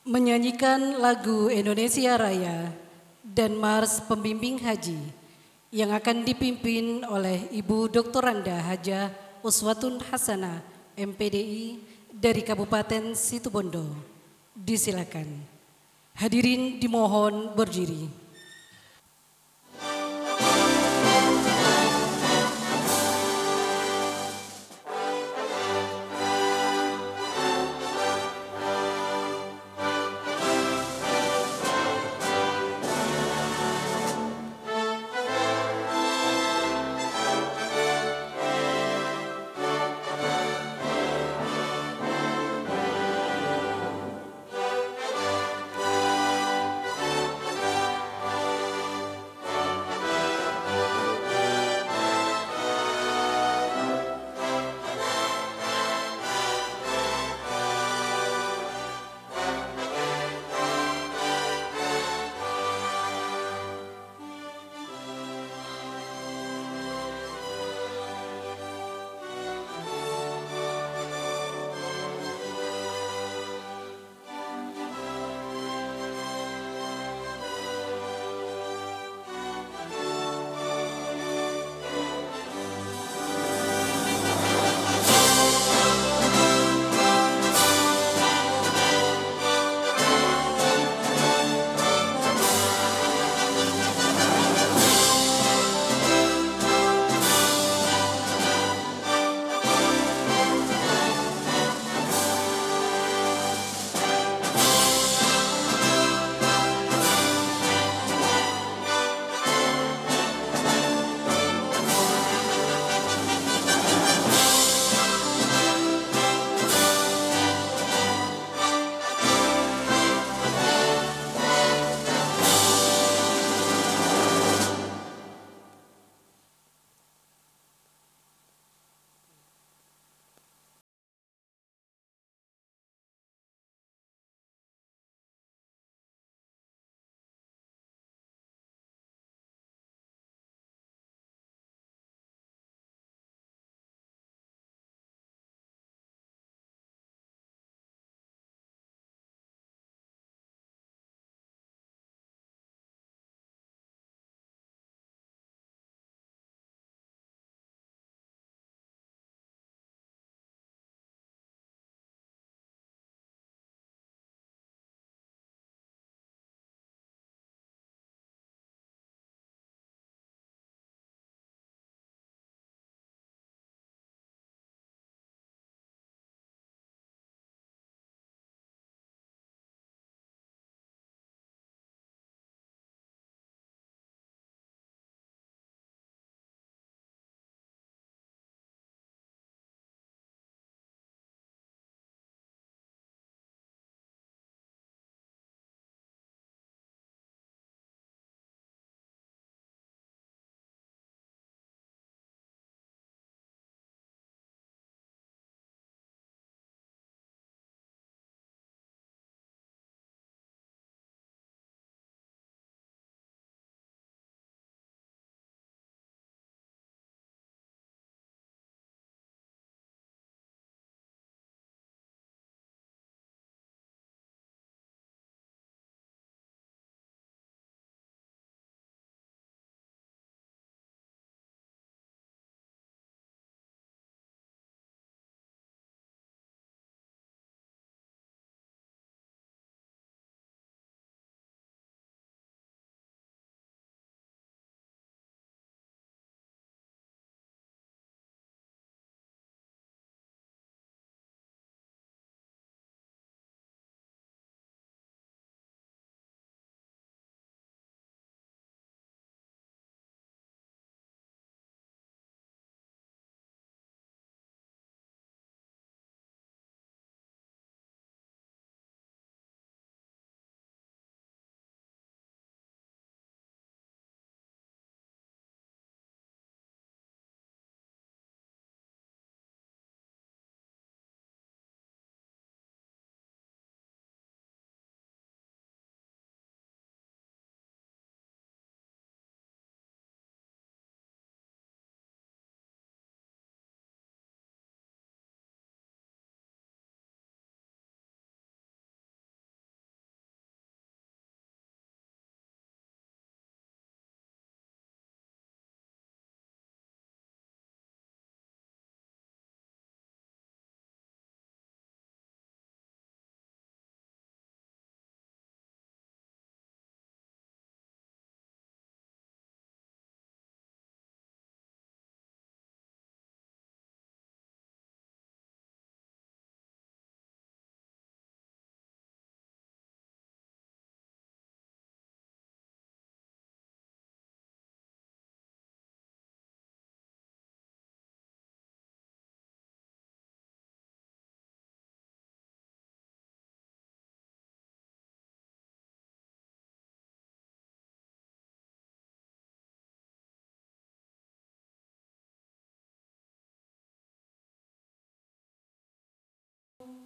menyanyikan lagu Indonesia Raya dan Mars Pembimbing Haji yang akan dipimpin oleh Ibu Dr. Randa Hajah Uswatun Hasanah MPDI dari Kabupaten Situbondo. Disilakan. Hadirin dimohon berdiri.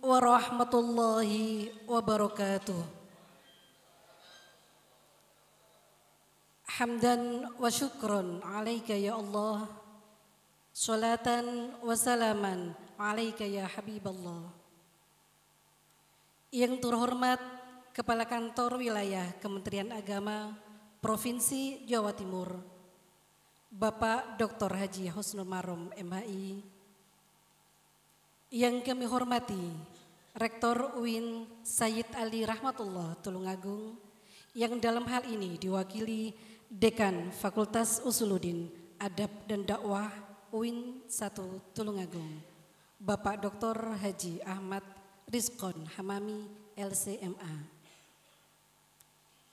warahmatullahi wabarakatuh. Hamdan wa syukron alaika ya Allah. Salatan wa salaman alaika ya Habiballah. Yang terhormat Kepala Kantor Wilayah Kementerian Agama Provinsi Jawa Timur, Bapak Dr. Haji Husnul Marom MHI. Yang kami hormati Rektor UIN Sayyid Ali Rahmatullah Tulungagung, yang dalam hal ini diwakili Dekan Fakultas Usuluddin Adab dan Dakwah UIN 1 Tulungagung, Bapak Dr. Haji Ahmad Rizkon Hamami LCMA.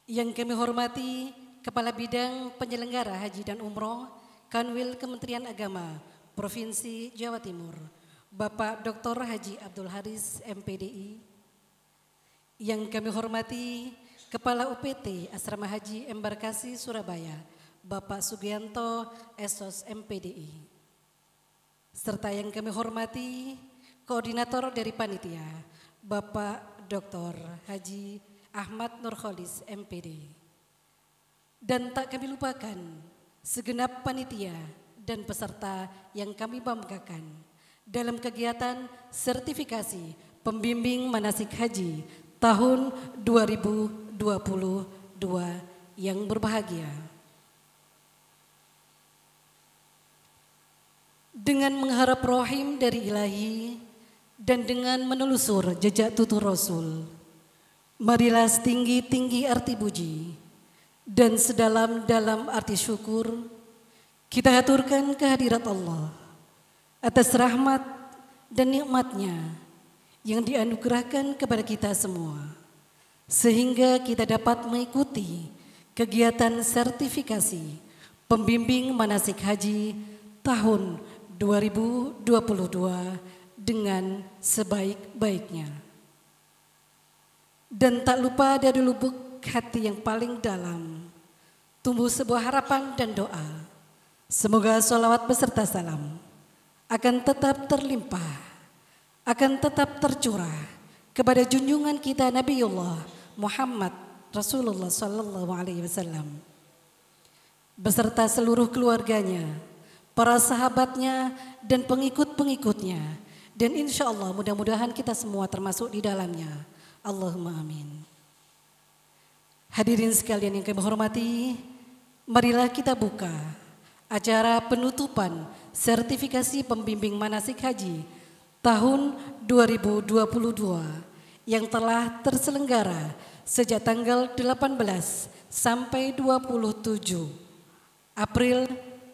Yang kami hormati Kepala Bidang Penyelenggara Haji dan Umroh Kanwil Kementerian Agama Provinsi Jawa Timur, Bapak Dr. Haji Abdul Haris MPDI. Yang kami hormati Kepala UPT Asrama Haji Embarkasi Surabaya, Bapak Sugianto Esos MPDI. Serta yang kami hormati Koordinator dari Panitia, Bapak Dr. Haji Ahmad Nurkholis MPD. Dan tak kami lupakan segenap panitia dan peserta yang kami banggakan dalam kegiatan sertifikasi pembimbing manasik haji tahun 2022 yang berbahagia. Dengan mengharap rohim dari ilahi dan dengan menelusur jejak tutur Rasul, marilah setinggi-tinggi arti puji dan sedalam-dalam arti syukur kita haturkan kehadirat Allah atas rahmat dan nikmatnya yang dianugerahkan kepada kita semua, sehingga kita dapat mengikuti kegiatan sertifikasi pembimbing manasik haji tahun 2022 dengan sebaik-baiknya. Dan tak lupa dari lubuk hati yang paling dalam tumbuh sebuah harapan dan doa. Semoga sholawat beserta salam akan tetap terlimpah, akan tetap tercurah kepada junjungan kita Nabiullah Muhammad Rasulullah Sallallahu Alaihi Wasallam beserta seluruh keluarganya, para sahabatnya dan pengikut-pengikutnya, dan insya Allah mudah-mudahan kita semua termasuk di dalamnya. Allahumma amin. Hadirin sekalian yang kami hormati, marilah kita buka acara penutupan sertifikasi pembimbing manasik haji tahun 2022 yang telah terselenggara sejak tanggal 18 sampai 27 April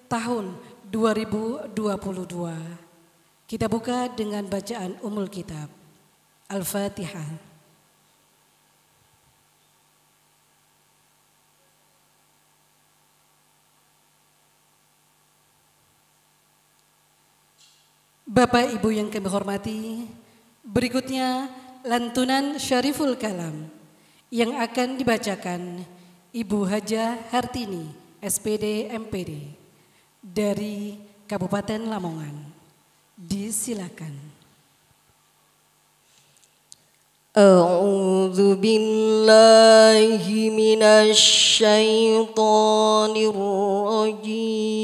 tahun 2022. Kita buka dengan bacaan Ummul Kitab. Al-Fatihah. Bapak Ibu yang kami hormati, berikutnya lantunan Syariful Kalam yang akan dibacakan Ibu Hajah Hartini, SPD MPD dari Kabupaten Lamongan. Disilakan. A'udzu billahi minasy syaithanir rajim.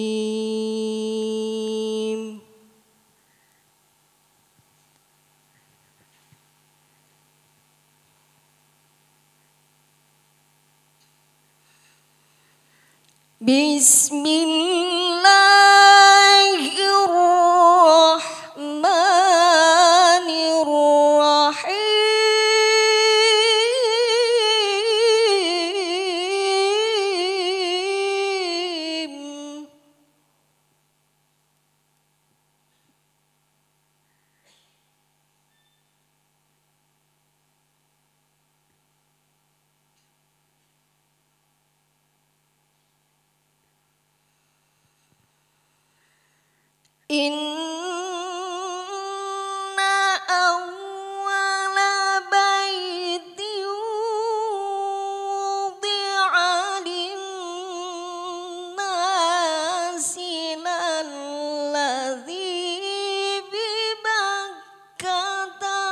Bismillahirrahmanirrahim. Inna awwala baitin wudi'a lin-nasi lalladzi bi Bakkata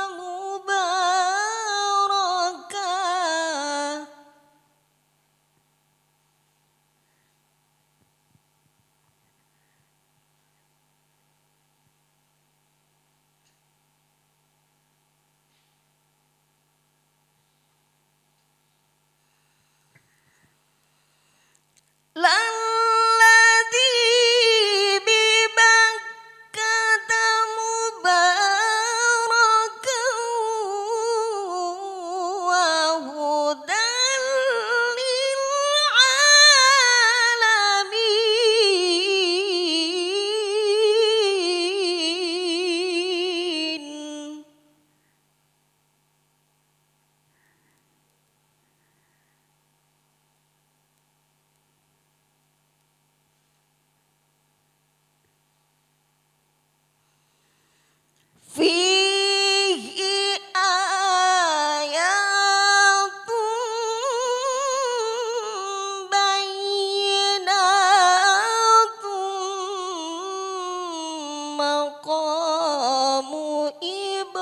maqamu Ibrahim.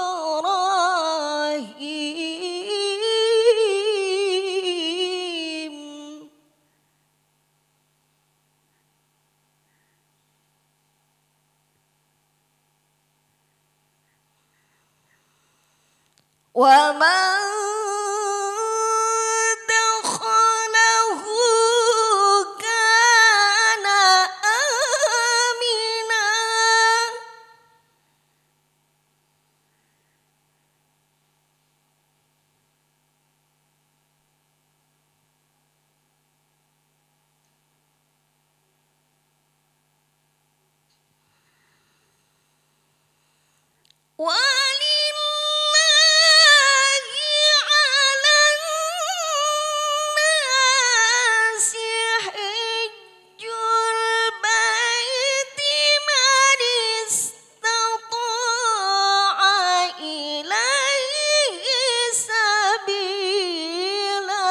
Wa man dakhalahu kana amina. Walillahi 'alan nasi hajjul baiti man istata'a ilaihi sabila.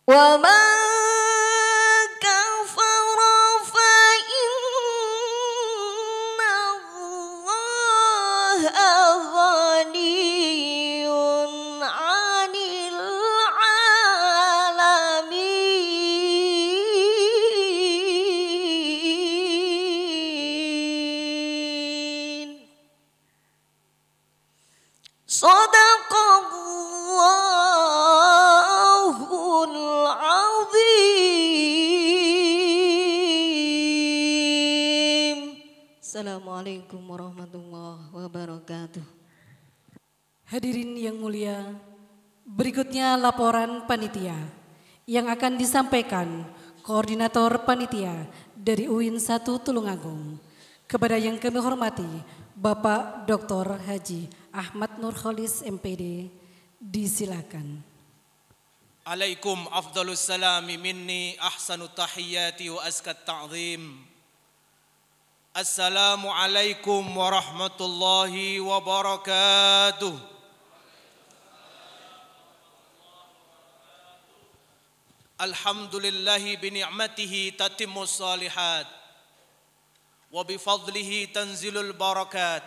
Wa man kafara fa inna Allaha ghaniyyun 'anil 'alamin. Shadaqallahul azim. Assalamualaikum warahmatullahi wabarakatuh. Hadirin yang mulia, berikutnya laporan panitia yang akan disampaikan Koordinator Panitia dari UIN 1 Tulungagung. Kepada yang kami hormati Bapak Dr. Haji Ahmad Nurholis MPD, disilakan. Alaikum afdalus salami minni ahsanu tahiyyati wa azkat ta'zim. Assalamualaikum warahmatullahi wabarakatuh. Alhamdulillahi bini'matihi tatimmus salihat wa bifadlihi tanzilul barakat.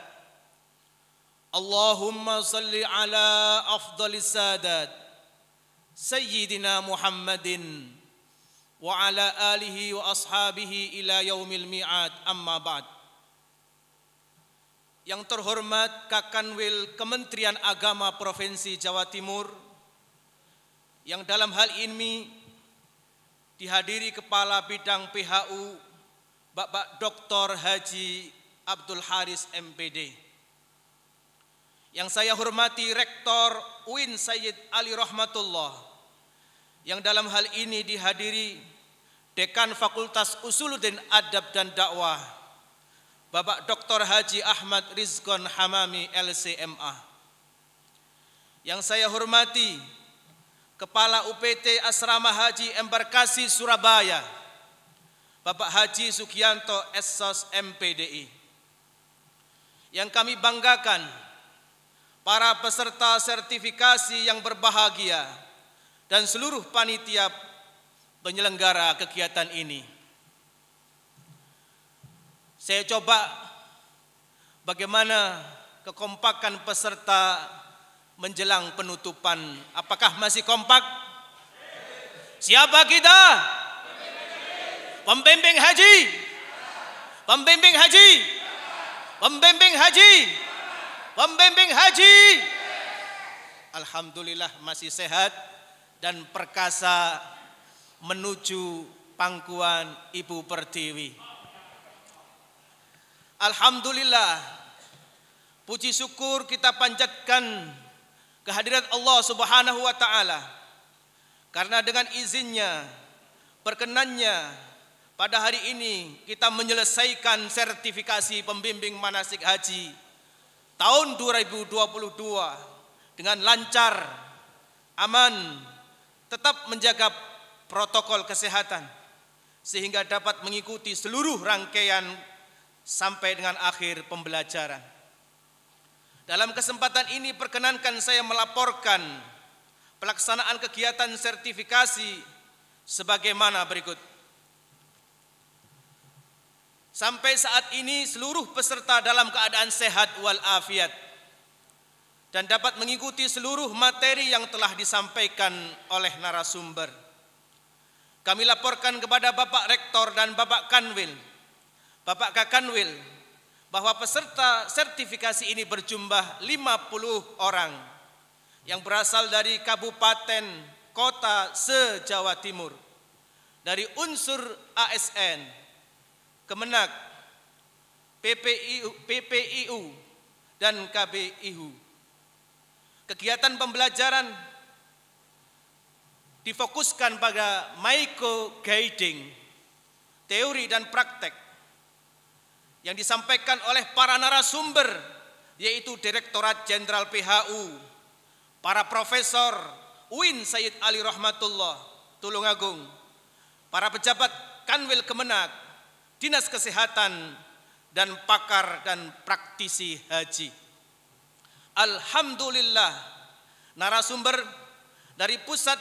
Allahumma salli ala afdalis sadat Sayyidina Muhammadin wa ala alihi wa ashabihi ila yaumil mi'ad, amma ba'd. Yang terhormat Kakanwil Kementerian Agama Provinsi Jawa Timur, yang dalam hal ini dihadiri Kepala Bidang PHU Bapak Dr. Haji Abdul Haris MPD. Yang saya hormati Rektor UIN Sayyid Ali Rahmatullah, yang dalam hal ini dihadiri Dekan Fakultas Usuluddin Adab dan Dakwah Bapak Dr. Haji Ahmad Rizkon Hamami LCMA. Yang saya hormati Kepala UPT Asrama Haji Embarkasi Surabaya Bapak Haji Sugianto Essos MPDI. Yang kami banggakan para peserta sertifikasi yang berbahagia dan seluruh panitia penyelenggara kegiatan ini. Saya coba bagaimana kekompakan peserta menjelang penutupan. Apakah masih kompak? Siapa kita? Pembimbing haji. Pembimbing haji. Pembimbing haji. Pembimbing haji. Alhamdulillah masih sehat dan perkasa menuju pangkuan Ibu Pertiwi. Alhamdulillah, puji syukur kita panjatkan kehadirat Allah Subhanahu wa taala, karena dengan izinnya, perkenannya, pada hari ini kita menyelesaikan sertifikasi pembimbing manasik haji tahun 2022 dengan lancar, aman, tetap menjaga protokol kesehatan sehingga dapat mengikuti seluruh rangkaian sampai dengan akhir pembelajaran. Dalam kesempatan ini perkenankan saya melaporkan pelaksanaan kegiatan sertifikasi sebagaimana berikut. Sampai saat ini seluruh peserta dalam keadaan sehat walafiat dan dapat mengikuti seluruh materi yang telah disampaikan oleh narasumber. Kami laporkan kepada Bapak Rektor dan Bapak Kanwil, Bapak Kakanwil, bahwa peserta sertifikasi ini berjumlah 50 orang yang berasal dari kabupaten, kota se-Jawa Timur, dari unsur ASN, Kemenak, PPIU, dan KBIU. Kegiatan pembelajaran difokuskan pada micro guiding, teori dan praktek yang disampaikan oleh para narasumber, yaitu Direktorat Jenderal PHU, para profesor UIN Sayyid Ali Rahmatullah Tulungagung, para pejabat Kanwil Kemenak, Dinas Kesehatan, dan pakar dan praktisi haji. Alhamdulillah, narasumber dari pusat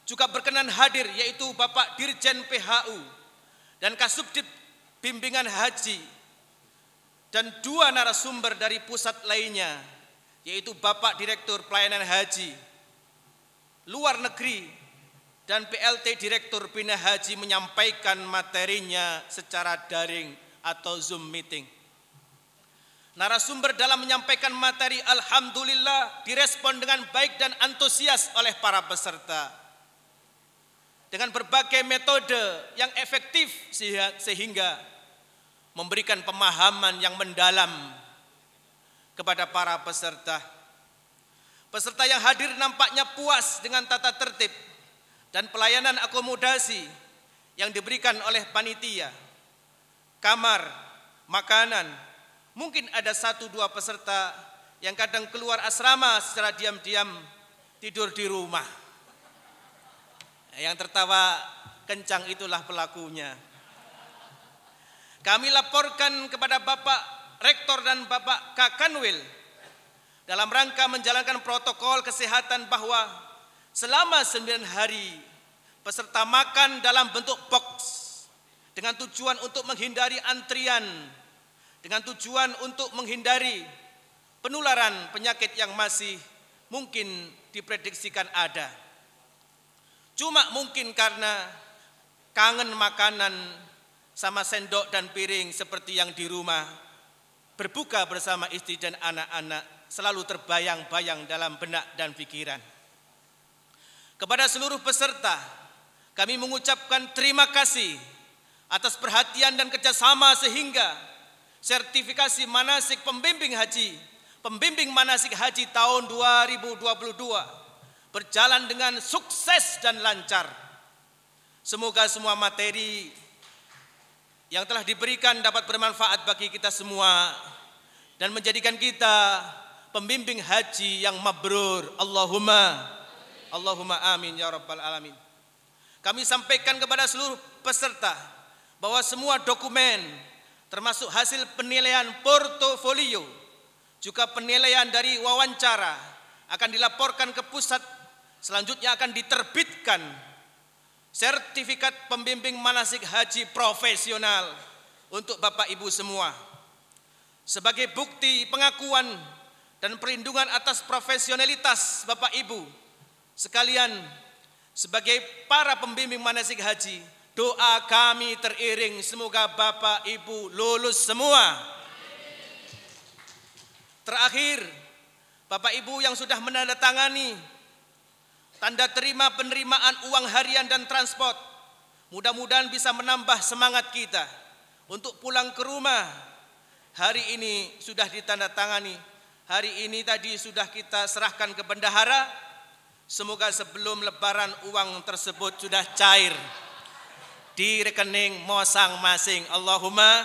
juga berkenan hadir, yaitu Bapak Dirjen PHU dan Kasubdit Bimbingan Haji, dan 2 narasumber dari pusat lainnya, yaitu Bapak Direktur Pelayanan Haji Luar Negeri dan PLT Direktur Bina Haji menyampaikan materinya secara daring atau Zoom meeting. Narasumber dalam menyampaikan materi alhamdulillah direspon dengan baik dan antusias oleh para peserta dengan berbagai metode yang efektif sehingga memberikan pemahaman yang mendalam kepada para peserta. Peserta yang hadir nampaknya puas dengan tata tertib dan pelayanan akomodasi yang diberikan oleh panitia, kamar, makanan. Mungkin ada 1-2 peserta yang kadang keluar asrama secara diam-diam tidur di rumah. Yang tertawa kencang itulah pelakunya. Kami laporkan kepada Bapak Rektor dan Bapak Kakanwil dalam rangka menjalankan protokol kesehatan bahwa selama 9 hari peserta makan dalam bentuk box dengan tujuan untuk menghindari antrian, dengan tujuan untuk menghindari penularan penyakit yang masih mungkin diprediksikan ada. Cuma mungkin karena kangen makanan sama sendok dan piring seperti yang di rumah, berbuka bersama istri dan anak-anak selalu terbayang-bayang dalam benak dan pikiran. Kepada seluruh peserta, kami mengucapkan terima kasih atas perhatian dan kerjasama sehingga sertifikasi manasik pembimbing manasik haji tahun 2022 berjalan dengan sukses dan lancar. Semoga semua materi yang telah diberikan dapat bermanfaat bagi kita semua dan menjadikan kita pembimbing haji yang mabrur. Allahumma amin ya rabbal alamin. Kami sampaikan kepada seluruh peserta bahwa semua dokumen termasuk hasil penilaian portofolio juga penilaian dari wawancara akan dilaporkan ke pusat. Selanjutnya akan diterbitkan sertifikat pembimbing manasik haji profesional untuk Bapak Ibu semua sebagai bukti pengakuan dan perlindungan atas profesionalitas Bapak Ibu sekalian. Sebagai para pembimbing manasik haji, doa kami teriring semoga Bapak Ibu lulus semua. Terakhir, Bapak Ibu yang sudah menandatangani tanda terima penerimaan uang harian dan transport, mudah-mudahan bisa menambah semangat kita untuk pulang ke rumah. Hari ini sudah ditandatangani, hari ini tadi sudah kita serahkan ke bendahara. Semoga sebelum lebaran uang tersebut sudah cair di rekening masing-masing. Allahumma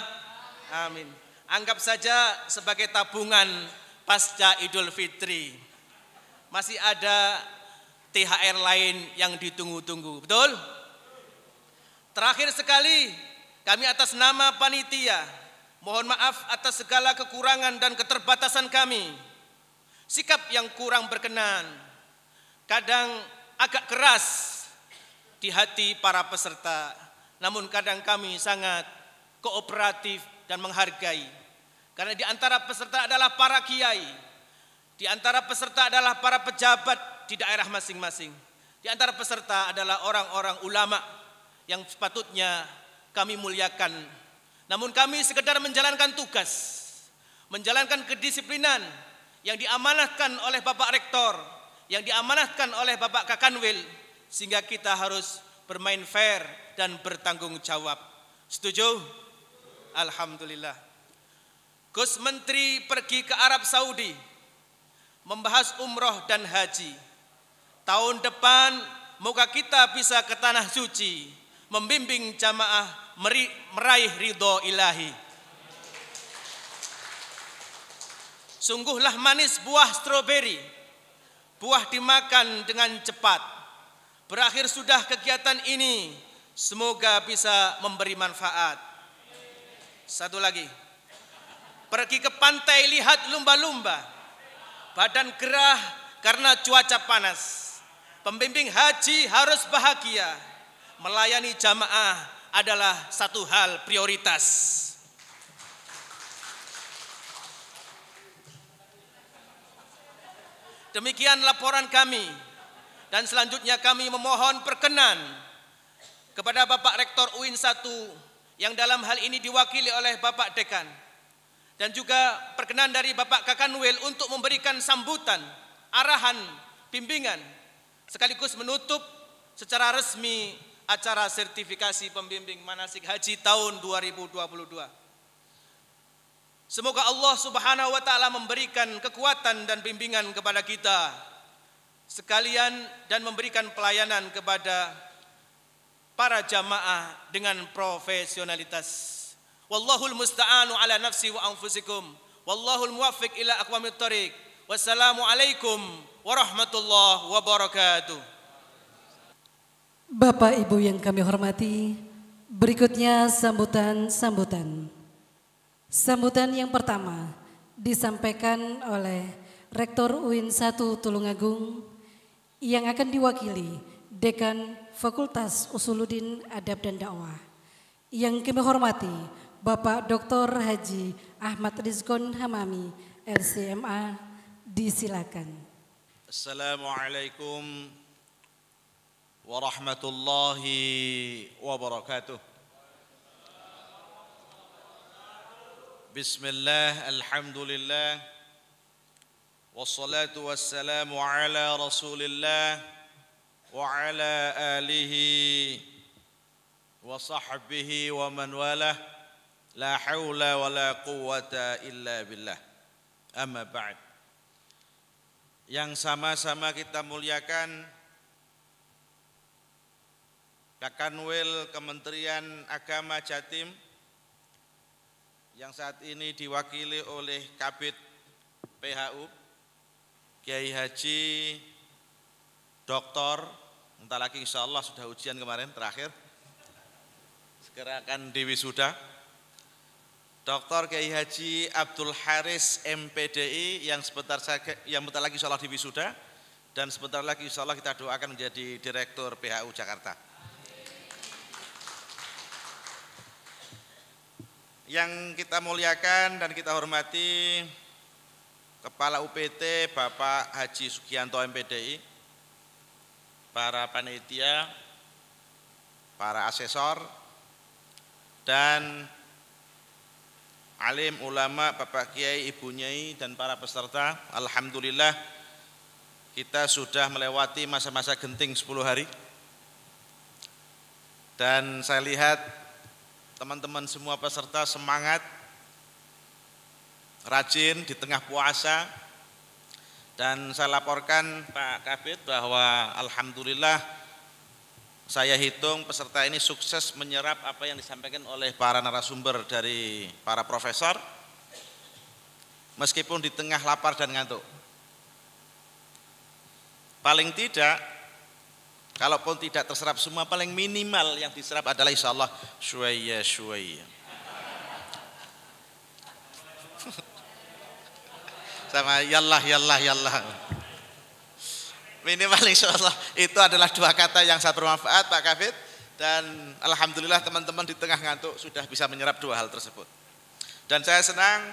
amin. Anggap saja sebagai tabungan pasca Idul Fitri. Masih ada THR lain yang ditunggu-tunggu, betul? Terakhir sekali, kami atas nama panitia mohon maaf atas segala kekurangan dan keterbatasan kami. Sikap yang kurang berkenan, kadang agak keras di hati para peserta, namun kadang kami sangat kooperatif dan menghargai. Karena di antara peserta adalah para kiai, di antara peserta adalah para pejabat di daerah masing-masing, di antara peserta adalah orang-orang ulama yang sepatutnya kami muliakan. Namun kami sekedar menjalankan tugas, menjalankan kedisiplinan yang diamanahkan oleh Bapak Rektor, yang diamanahkan oleh Bapak Kakanwil, sehingga kita harus bermain fair dan bertanggung jawab. Setuju? Alhamdulillah. Gus Menteri pergi ke Arab Saudi membahas umroh dan haji. Tahun depan moga kita bisa ke tanah suci, membimbing jamaah meraih ridho ilahi. Sungguhlah manis buah stroberi, buah dimakan dengan cepat. Berakhir sudah kegiatan ini, semoga bisa memberi manfaat. Satu lagi, pergi ke pantai lihat lumba-lumba, badan gerah karena cuaca panas. Pembimbing haji harus bahagia, melayani jamaah adalah satu hal prioritas. Demikian laporan kami, dan selanjutnya kami memohon perkenan kepada Bapak Rektor UIN 1 yang dalam hal ini diwakili oleh Bapak Dekan, dan juga perkenan dari Bapak Kakanwil untuk memberikan sambutan, arahan, bimbingan, sekaligus menutup secara resmi acara sertifikasi pembimbing manasik haji tahun 2022. Semoga Allah Subhanahu wa taala memberikan kekuatan dan bimbingan kepada kita sekalian dan memberikan pelayanan kepada para jamaah dengan profesionalitas. Wallahul musta'anu ala nafsi wa anfusikum. Wallahul muwaffiq ila aqwamit thoriq. Wassalamualaikum warahmatullahi wabarakatuh. Bapak Ibu yang kami hormati, berikutnya sambutan. Sambutan yang pertama disampaikan oleh Rektor UIN 1 Tulungagung yang akan diwakili Dekan Fakultas Usuluddin Adab dan Dakwah. Yang kami hormati Bapak Dr. Haji Ahmad Rizkon Hamami, LCMA, disilakan. Assalamualaikum warahmatullahi wabarakatuh. Bismillah, alhamdulillah, wassalatu wassalamu ala rasulillah wa ala alihi wa sahbihi wa man walah, la hawla wa la quwwata illa billah. Amma ba'd. Yang sama-sama kita muliakan Kakanwil Kementerian Agama Jatim yang saat ini diwakili oleh Kabid PHU Kiai Haji Doktor, entah lagi insya Allah sudah ujian kemarin terakhir, segera akan diwisuda, Dr. Kiai Haji Abdul Haris MPDI yang sebentar lagi insya Allah diwisuda, dan sebentar lagi insya Allah kita doakan menjadi Direktur PHU Jakarta. Yang kita muliakan dan kita hormati Kepala UPT Bapak Haji Sugianto MPDI, para panitia, para asesor, dan alim ulama, Bapak Kiai, Ibu Nyai, dan para peserta. Alhamdulillah kita sudah melewati masa-masa genting 10 hari, dan saya lihat teman-teman semua peserta semangat, rajin di tengah puasa, dan saya laporkan Pak Kabid bahwa alhamdulillah saya hitung peserta ini sukses menyerap apa yang disampaikan oleh para narasumber dari para profesor, meskipun di tengah lapar dan ngantuk. Paling tidak, kalaupun tidak terserap semua, paling minimal yang diserap adalah insya Allah syuaya. Sama yallah. Minimal insya Allah itu adalah dua kata yang sangat bermanfaat Pak Kabid. Dan alhamdulillah teman-teman di tengah ngantuk sudah bisa menyerap dua hal tersebut. Dan saya senang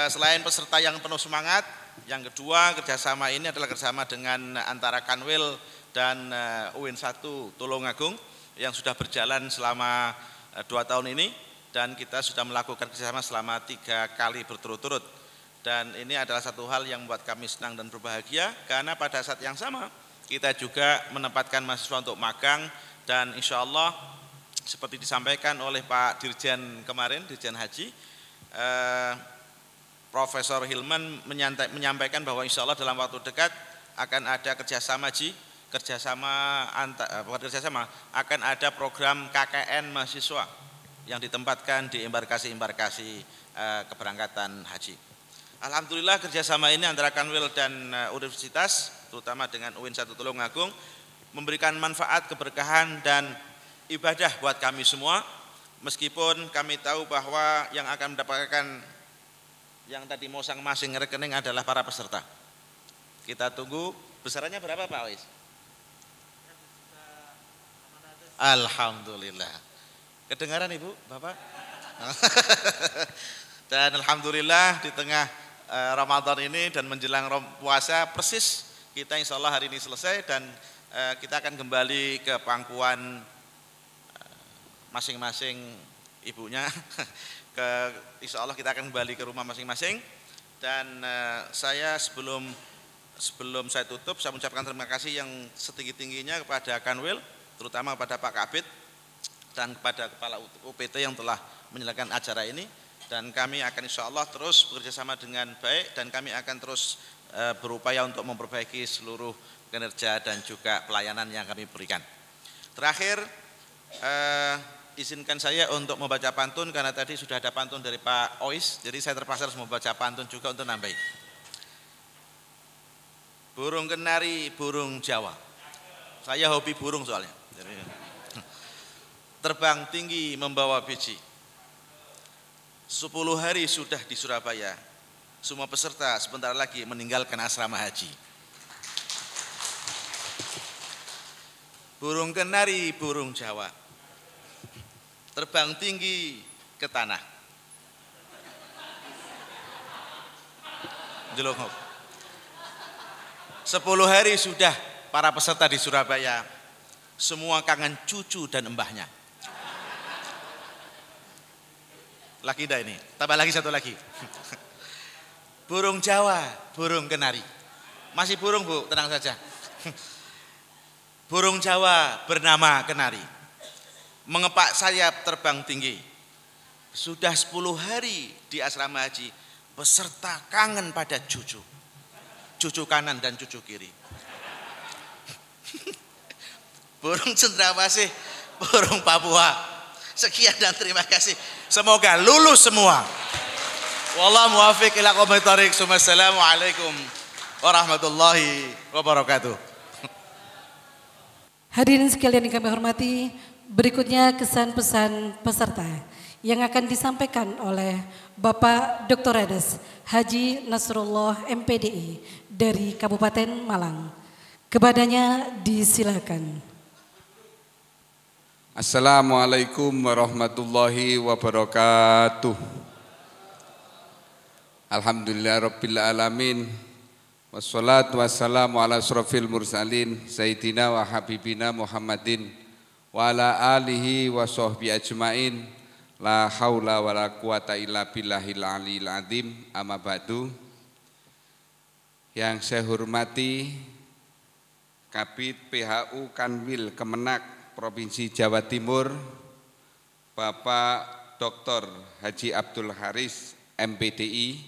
selain peserta yang penuh semangat, yang kedua kerjasama ini adalah kerjasama dengan antara Kanwil dan UIN 1 Tulungagung yang sudah berjalan selama 2 tahun ini, dan kita sudah melakukan kerjasama selama 3 kali berturut-turut. Dan ini adalah satu hal yang membuat kami senang dan berbahagia, karena pada saat yang sama kita juga menempatkan mahasiswa untuk magang. Dan insya Allah seperti disampaikan oleh Pak Dirjen kemarin, Dirjen Haji, Profesor Hilman menyampaikan bahwa insya Allah dalam waktu dekat akan ada kerjasama akan ada program KKN mahasiswa yang ditempatkan di embarkasi-embarkasi keberangkatan haji. Alhamdulillah kerjasama ini antara Kanwil dan universitas, terutama dengan UIN 1 Tulungagung, memberikan manfaat, keberkahan dan ibadah buat kami semua, meskipun kami tahu bahwa yang akan mendapatkan yang tadi masing-masing rekening adalah para peserta. Kita tunggu, besarannya berapa Pak Wis? Alhamdulillah. Kedengaran Ibu, Bapak? Dan alhamdulillah di tengah Ramadan ini dan menjelang puasa persis kita insya Allah hari ini selesai, dan kita akan kembali ke pangkuan masing-masing ibunya. Insya Allah kita akan kembali ke rumah masing-masing. Dan saya sebelum saya tutup, saya mengucapkan terima kasih yang setinggi-tingginya kepada Kanwil, terutama kepada Pak Kabid dan kepada Kepala UPT yang telah menyelenggarakan acara ini. Dan kami akan insya Allah terus bekerja sama dengan baik, dan kami akan terus berupaya untuk memperbaiki seluruh kinerja dan juga pelayanan yang kami berikan. Terakhir, izinkan saya untuk membaca pantun, karena tadi sudah ada pantun dari Pak Ois, jadi saya terpaksa harus membaca pantun juga untuk nambahin. Burung kenari, burung Jawa. Saya hobi burung soalnya. Terbang tinggi membawa biji. 10 hari sudah di Surabaya. Semua peserta sebentar lagi meninggalkan asrama haji. Burung kenari, burung Jawa, terbang tinggi ke tanah. Jelongok. 10 hari sudah para peserta di Surabaya, semua kangen cucu dan embahnya. Lagi dah ini, tambah lagi satu lagi. Burung Jawa, burung kenari. Masih burung Bu, tenang saja. Burung Jawa bernama kenari, mengepak sayap terbang tinggi. Sudah 10 hari di asrama haji, peserta kangen pada cucu kanan dan cucu kiri. Burung cendrawasih, burung Papua. Sekian dan terima kasih. Semoga lulus semua. Wallahu muwaffiq ila aqwamit thoriq. Assalamualaikum warahmatullahi wabarakatuh. Hadirin sekalian yang kami hormati, berikutnya kesan pesan peserta yang akan disampaikan oleh Bapak Dr. Edes Haji Nasrullah MPDI dari Kabupaten Malang. Kepadanya disilakan. Assalamualaikum warahmatullahi wabarakatuh. Alhamdulillah Rabbil Alamin. Wassalatu wassalamu ala asrafil mursalin Sayyidina wa habibina Muhammadin wa ala alihi wa sahbihi ajmain. La haula wa la quwata illa billahil aliyil azim. Amma ba'du. Yang saya hormati Kabid PHU Kanwil Kemenak Provinsi Jawa Timur, Bapak Dr. Haji Abdul Haris MPDI.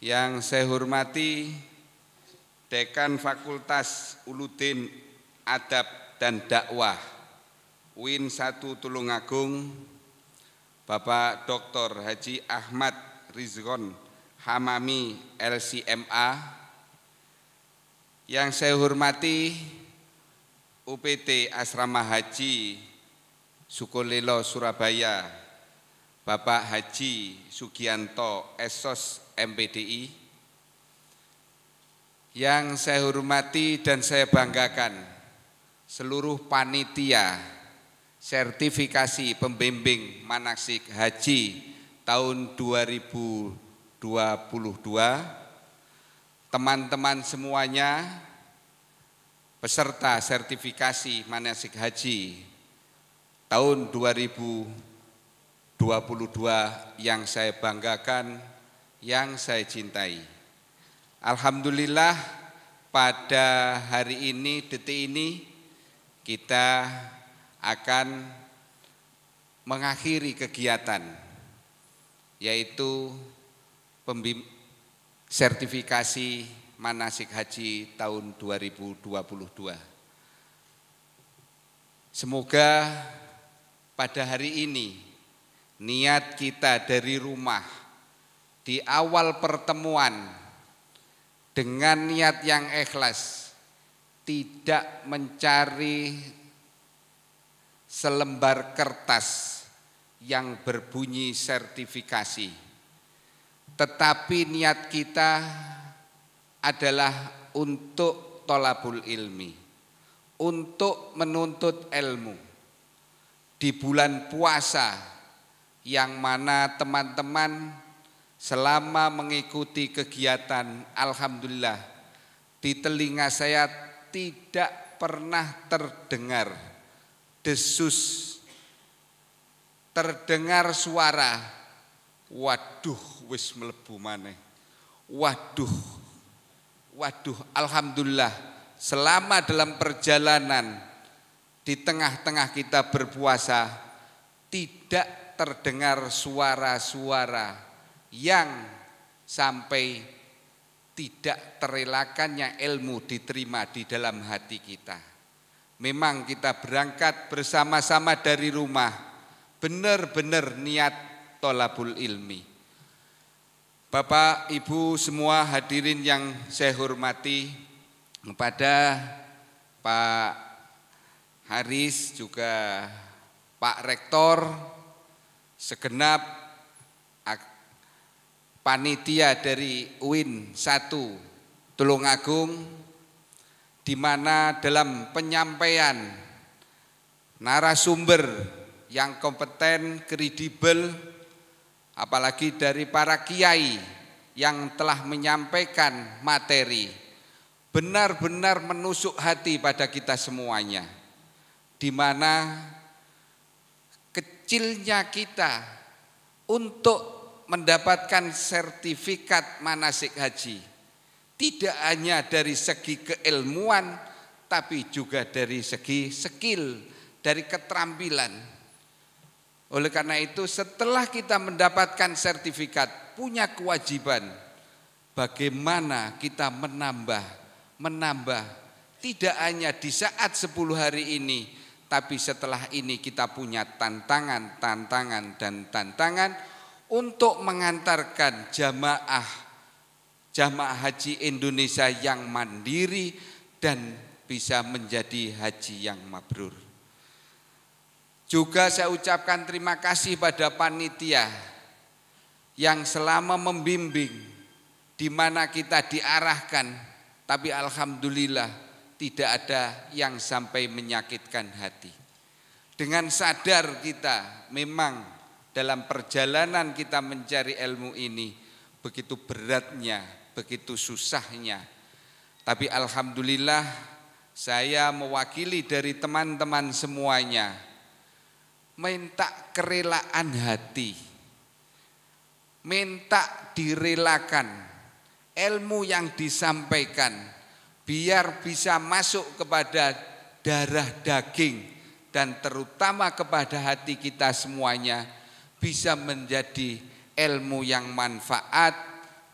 Yang saya hormati Dekan Fakultas Uludin Adab dan Dakwah UIN 1 Tulungagung, Bapak Dr. Haji Ahmad Rizgon Hamami LCMA. Yang saya hormati UPT Asrama Haji Sukolilo Surabaya, Bapak Haji Sugianto Esos MPDI. Yang saya hormati dan saya banggakan seluruh panitia sertifikasi pembimbing manasik haji tahun 2022, teman-teman semuanya peserta sertifikasi manasik haji tahun 2022 yang saya banggakan, yang saya cintai. Alhamdulillah pada hari ini, detik ini kita akan mengakhiri kegiatan yaitu sertifikasi manasik haji tahun 2022. Semoga pada hari ini niat kita dari rumah di awal pertemuan dengan niat yang ikhlas, tidak mencari selembar kertas yang berbunyi sertifikasi, tetapi niat kita adalah untuk tholabul ilmi, untuk menuntut ilmu di bulan puasa yang mana teman-teman selama mengikuti kegiatan, alhamdulillah di telinga saya tidak pernah terdengar desus, terdengar suara waduh wis mlebu maneh, waduh, alhamdulillah selama dalam perjalanan di tengah-tengah kita berpuasa tidak terdengar suara-suara yang sampai tidak terelakkannya ilmu diterima di dalam hati kita. Memang kita berangkat bersama-sama dari rumah, benar-benar niat tholabul ilmi. Bapak, Ibu semua hadirin yang saya hormati, kepada Pak Haris juga Pak Rektor, segenap panitia dari UIN 1 Tulungagung, di mana dalam penyampaian narasumber yang kompeten, kredibel, apalagi dari para kiai yang telah menyampaikan materi, benar-benar menusuk hati pada kita semuanya, di mana kecilnya kita untuk mendapatkan sertifikat manasik haji tidak hanya dari segi keilmuan, tapi juga dari segi skill, dari keterampilan. Oleh karena itu setelah kita mendapatkan sertifikat, punya kewajiban bagaimana kita menambah tidak hanya di saat 10 hari ini, tapi setelah ini kita punya tantangan untuk mengantarkan jamaah haji Indonesia yang mandiri dan bisa menjadi haji yang mabrur. Juga saya ucapkan terima kasih pada panitia yang selama membimbing, di mana kita diarahkan, tapi alhamdulillah tidak ada yang sampai menyakitkan hati. Dengan sadar kita memang dalam perjalanan kita mencari ilmu ini begitu beratnya, begitu susahnya. Tapi alhamdulillah saya mewakili dari teman-teman semuanya minta kerelaan hati, minta direlakan ilmu yang disampaikan biar bisa masuk kepada darah daging dan terutama kepada hati kita semuanya, bisa menjadi ilmu yang manfaat,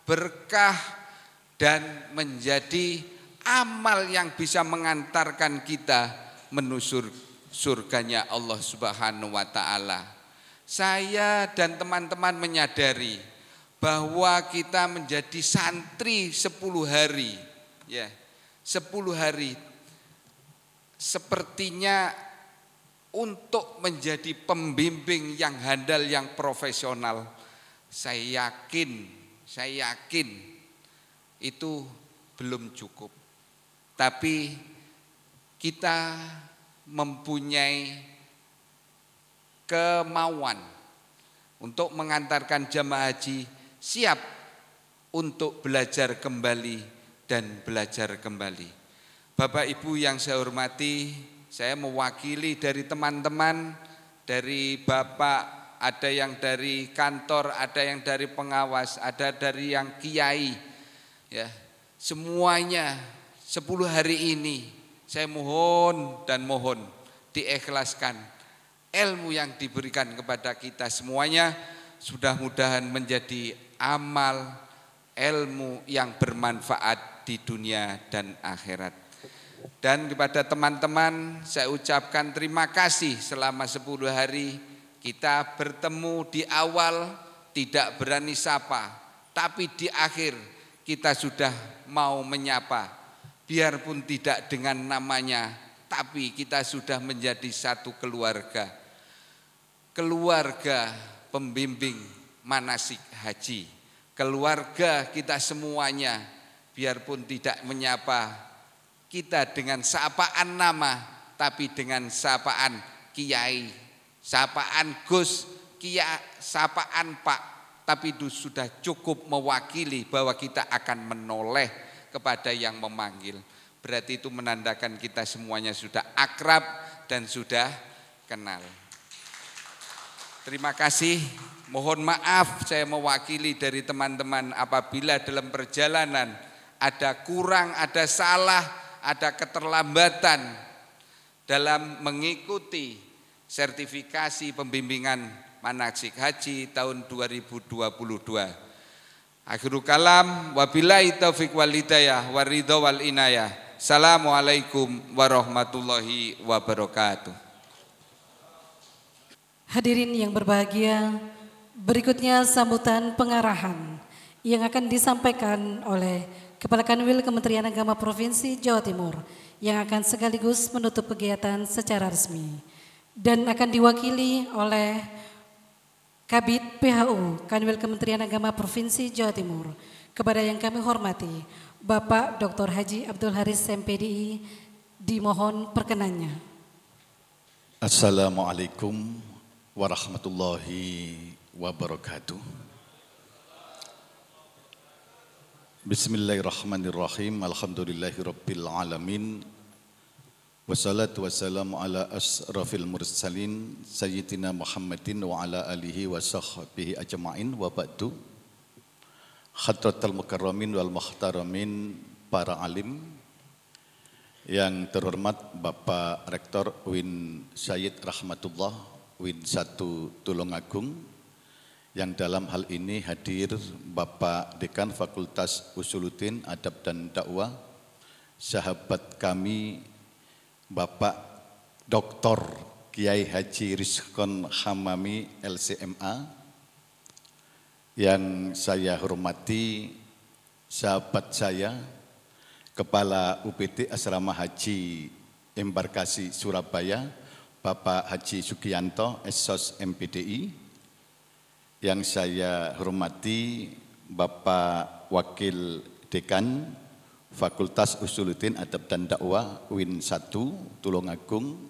berkah, dan menjadi amal yang bisa mengantarkan kita menuju surganya Allah Subhanahu wa Ta'ala. Saya dan teman-teman menyadari bahwa kita menjadi santri 10 hari, ya, 10 hari sepertinya untuk menjadi pembimbing yang handal, yang profesional. Saya yakin itu belum cukup. Tapi kita mempunyai kemauan untuk mengantarkan jamaah haji siap untuk belajar kembali dan belajar kembali. Bapak Ibu yang saya hormati, saya mewakili dari teman-teman, dari Bapak, ada yang dari kantor, ada yang dari pengawas, ada dari yang kiai, ya, semuanya 10 hari ini saya mohon dan mohon diikhlaskan ilmu yang diberikan kepada kita semuanya, sudah mudahan menjadi amal ilmu yang bermanfaat di dunia dan akhirat. Dan kepada teman-teman saya ucapkan terima kasih selama 10 hari kita bertemu. Di awal tidak berani sapa, tapi di akhir kita sudah mau menyapa. Biarpun tidak dengan namanya, tapi kita sudah menjadi satu keluarga. Keluarga pembimbing manasik haji. Keluarga kita semuanya, biarpun tidak menyapa kita dengan sapaan nama, tapi dengan sapaan kiai, sapaan Gus, kiai, sapaan Pak, tapi itu sudah cukup mewakili bahwa kita akan menoleh kepada yang memanggil. Berarti itu menandakan kita semuanya sudah akrab dan sudah kenal. Terima kasih. Mohon maaf saya mewakili dari teman-teman apabila dalam perjalanan ada kurang, ada salah, ada keterlambatan dalam mengikuti sertifikasi pembimbingan manasik haji tahun 2022. Akhirul kalam, wabillahi taufiq wal hidayah waridha wal inayah. Assalamualaikum warahmatullahi wabarakatuh. Hadirin yang berbahagia, berikutnya sambutan pengarahan yang akan disampaikan oleh Kepala Kanwil Kementerian Agama Provinsi Jawa Timur yang akan sekaligus menutup kegiatan secara resmi dan akan diwakili oleh Kabid PHU Kanwil Kementerian Agama Provinsi Jawa Timur. Kepada yang kami hormati Bapak Dr. Haji Abdul Haris MPDI, dimohon perkenannya. Assalamualaikum warahmatullahi wabarakatuh. Bismillahirrahmanirrahim. Alhamdulillahirabbil alamin. Wassalatu wassalamu ala asrafil mursalin Sayyidina Muhammadin wa ala alihi wa sahbihi ajma'in wa ba'du. Hadratal mukarramin wal muhtaramin, para alim yang terhormat Bapak Rektor UIN Sayyid Rahmatullah UIN 1 Tulungagung, yang dalam hal ini hadir Bapak Dekan Fakultas Usuluddin Adab dan Dakwah, sahabat kami Bapak Dr. Kiai Haji Rizkon Hamami LCMA, yang saya hormati sahabat saya Kepala UPT Asrama Haji Embarkasi Surabaya Bapak Haji Sugianto Esos MPDI, yang saya hormati Bapak Wakil Dekan Fakultas Usuluddin Adab dan Dakwah UIN 1 Tulungagung,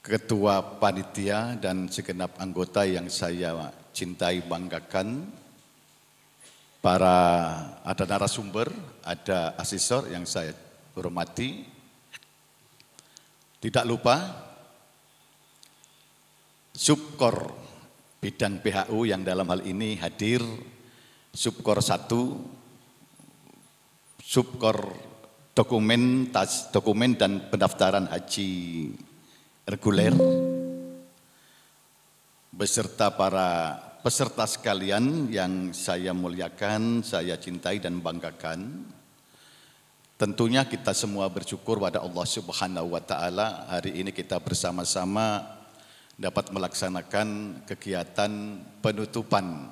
Ketua Panitia dan segenap anggota yang saya cintai banggakan, ada narasumber, ada asesor yang saya hormati. Tidak lupa Subkor bidang PHU yang dalam hal ini hadir, Subkor 1, Subkor dokumen dan pendaftaran haji reguler, beserta para peserta sekalian yang saya muliakan, saya cintai dan banggakan. Tentunya kita semua bersyukur pada Allah Subhanahu wa Ta'ala, hari ini kita bersama-sama dapat melaksanakan kegiatan penutupan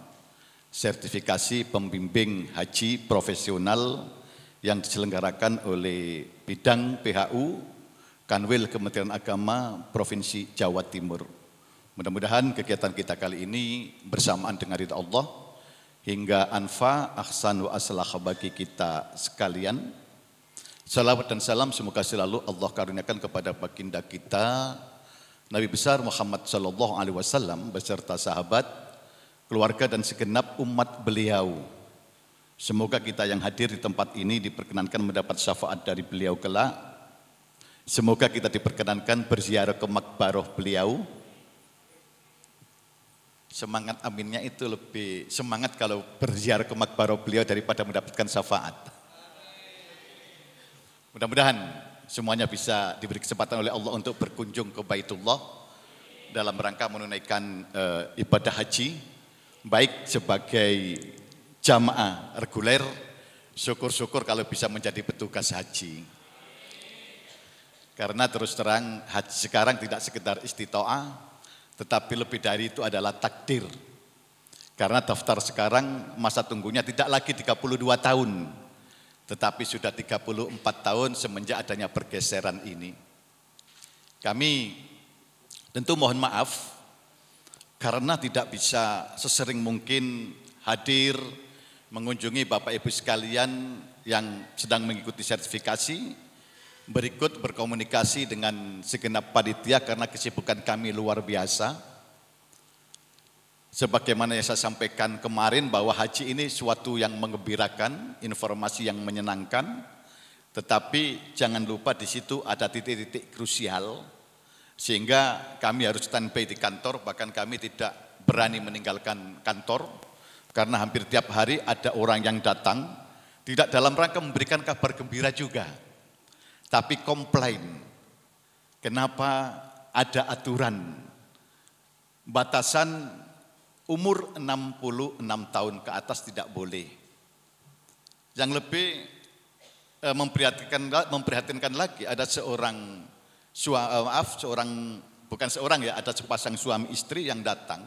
sertifikasi pembimbing haji profesional yang diselenggarakan oleh bidang PHU Kanwil Kementerian Agama Provinsi Jawa Timur. Mudah-mudahan kegiatan kita kali ini bersamaan dengan ridha Allah hingga anfa, ahsan wa aslah bagi kita sekalian. Salawat dan salam semoga selalu Allah karuniakan kepada baginda kita Nabi besar Muhammad sallallahu alaihi wasallam beserta sahabat, keluarga dan segenap umat beliau. Semoga kita yang hadir di tempat ini diperkenankan mendapat syafaat dari beliau kelak. Semoga kita diperkenankan berziarah ke makbarah beliau. Semangat aminnya itu lebih semangat kalau berziarah ke makbarah beliau daripada mendapatkan syafaat. Mudah-mudahan semuanya bisa diberi kesempatan oleh Allah untuk berkunjung ke Baitullah dalam rangka menunaikan ibadah haji, baik sebagai jamaah reguler, syukur-syukur kalau bisa menjadi petugas haji. Karena terus terang haji sekarang tidak sekedar istitoah, tetapi lebih dari itu adalah takdir. Karena daftar sekarang masa tunggunya tidak lagi 32 tahun, tetapi sudah 34 tahun semenjak adanya pergeseran ini. Kami tentu mohon maaf karena tidak bisa sesering mungkin hadir mengunjungi Bapak Ibu sekalian yang sedang mengikuti sertifikasi, berikut berkomunikasi dengan segenap panitia karena kesibukan kami luar biasa. Sebagaimana yang saya sampaikan kemarin bahwa haji ini suatu yang menggembirakan, informasi yang menyenangkan, tetapi jangan lupa di situ ada titik-titik krusial sehingga kami harus standby di kantor, bahkan kami tidak berani meninggalkan kantor karena hampir tiap hari ada orang yang datang tidak dalam rangka memberikan kabar gembira juga, tapi komplain. Kenapa ada aturan batasan umur 66 tahun ke atas tidak boleh. Yang lebih memprihatinkan lagi ada ada sepasang suami istri yang datang.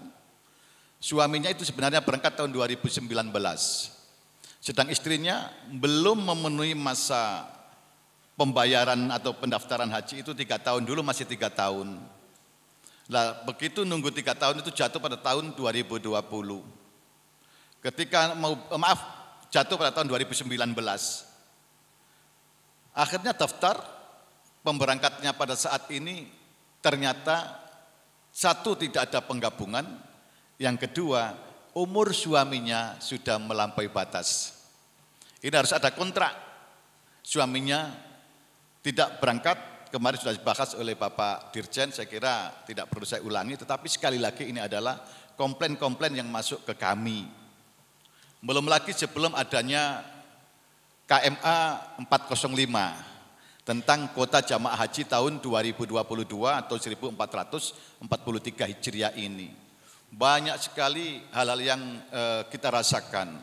Suaminya itu sebenarnya berangkat tahun 2019. Sedang istrinya belum memenuhi masa pembayaran atau pendaftaran haji itu 3 tahun, dulu masih 3 tahun. Nah, begitu nunggu 3 tahun itu jatuh pada tahun 2020. Jatuh pada tahun 2019. Akhirnya daftar pemberangkatnya pada saat ini ternyata satu tidak ada penggabungan, yang kedua umur suaminya sudah melampaui batas. Ini harus ada kontrak. Suaminya tidak berangkat, kemarin sudah dibahas oleh Bapak Dirjen, saya kira tidak perlu saya ulangi, tetapi sekali lagi ini adalah komplain-komplain yang masuk ke kami. Belum lagi sebelum adanya KMA 405 tentang kuota jamaah haji tahun 2022 atau 1443 Hijriah ini. Banyak sekali hal-hal yang kita rasakan.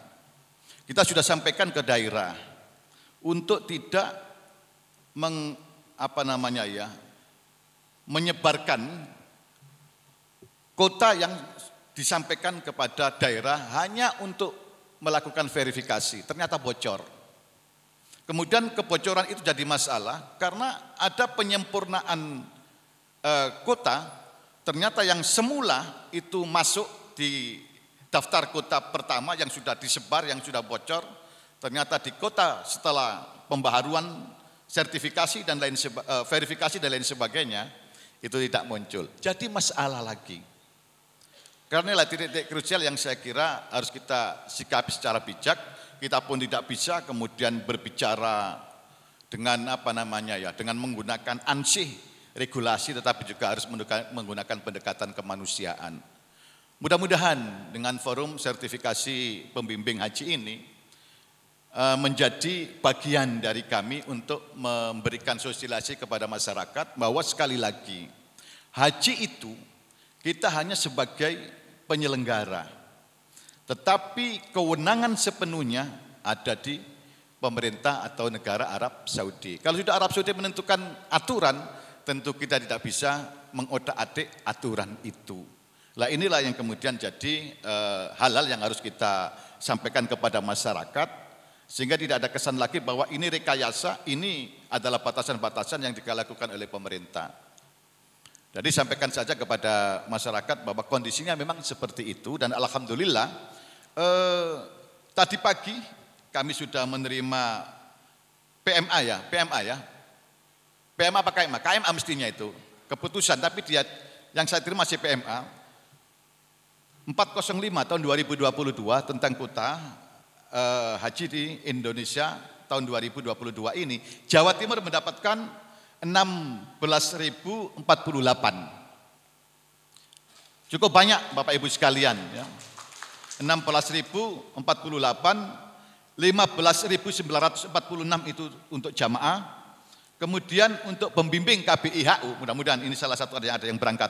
Kita sudah sampaikan ke daerah untuk tidak menyebarkan kota yang disampaikan kepada daerah hanya untuk melakukan verifikasi, ternyata bocor. Kemudian kebocoran itu jadi masalah karena ada penyempurnaan kota, ternyata yang semula itu masuk di daftar kota pertama yang sudah disebar, yang sudah bocor, ternyata di kota setelah pembaharuan sertifikasi dan verifikasi dan lain sebagainya itu tidak muncul. Jadi masalah lagi. Karena titik-titik krusial yang saya kira harus kita sikapi secara bijak. Kita pun tidak bisa kemudian berbicara dengan dengan menggunakan ansih regulasi, tetapi juga harus menggunakan pendekatan kemanusiaan. Mudah-mudahan dengan forum sertifikasi pembimbing haji ini menjadi bagian dari kami untuk memberikan sosialisasi kepada masyarakat bahwa sekali lagi haji itu kita hanya sebagai penyelenggara, tetapi kewenangan sepenuhnya ada di pemerintah atau negara Arab Saudi. Kalau sudah Arab Saudi menentukan aturan, tentu kita tidak bisa mengotak-atik aturan itu. Nah, inilah yang kemudian jadi hal-hal yang harus kita sampaikan kepada masyarakat, sehingga tidak ada kesan lagi bahwa ini rekayasa, ini adalah batasan-batasan yang dilakukan oleh pemerintah. Jadi sampaikan saja kepada masyarakat bahwa kondisinya memang seperti itu, dan alhamdulillah tadi pagi kami sudah menerima PMA ya, PMA apa KMA? KMA mestinya itu keputusan, tapi dia yang saya terima masih PMA 405 tahun 2022 tentang kuota haji di Indonesia tahun 2022 ini. Jawa Timur mendapatkan 16.048. Cukup banyak Bapak Ibu sekalian ya. 16.048, 15.946 itu untuk jamaah. Kemudian untuk pembimbing KBIHU, mudah-mudahan ini salah satu ada yang berangkat.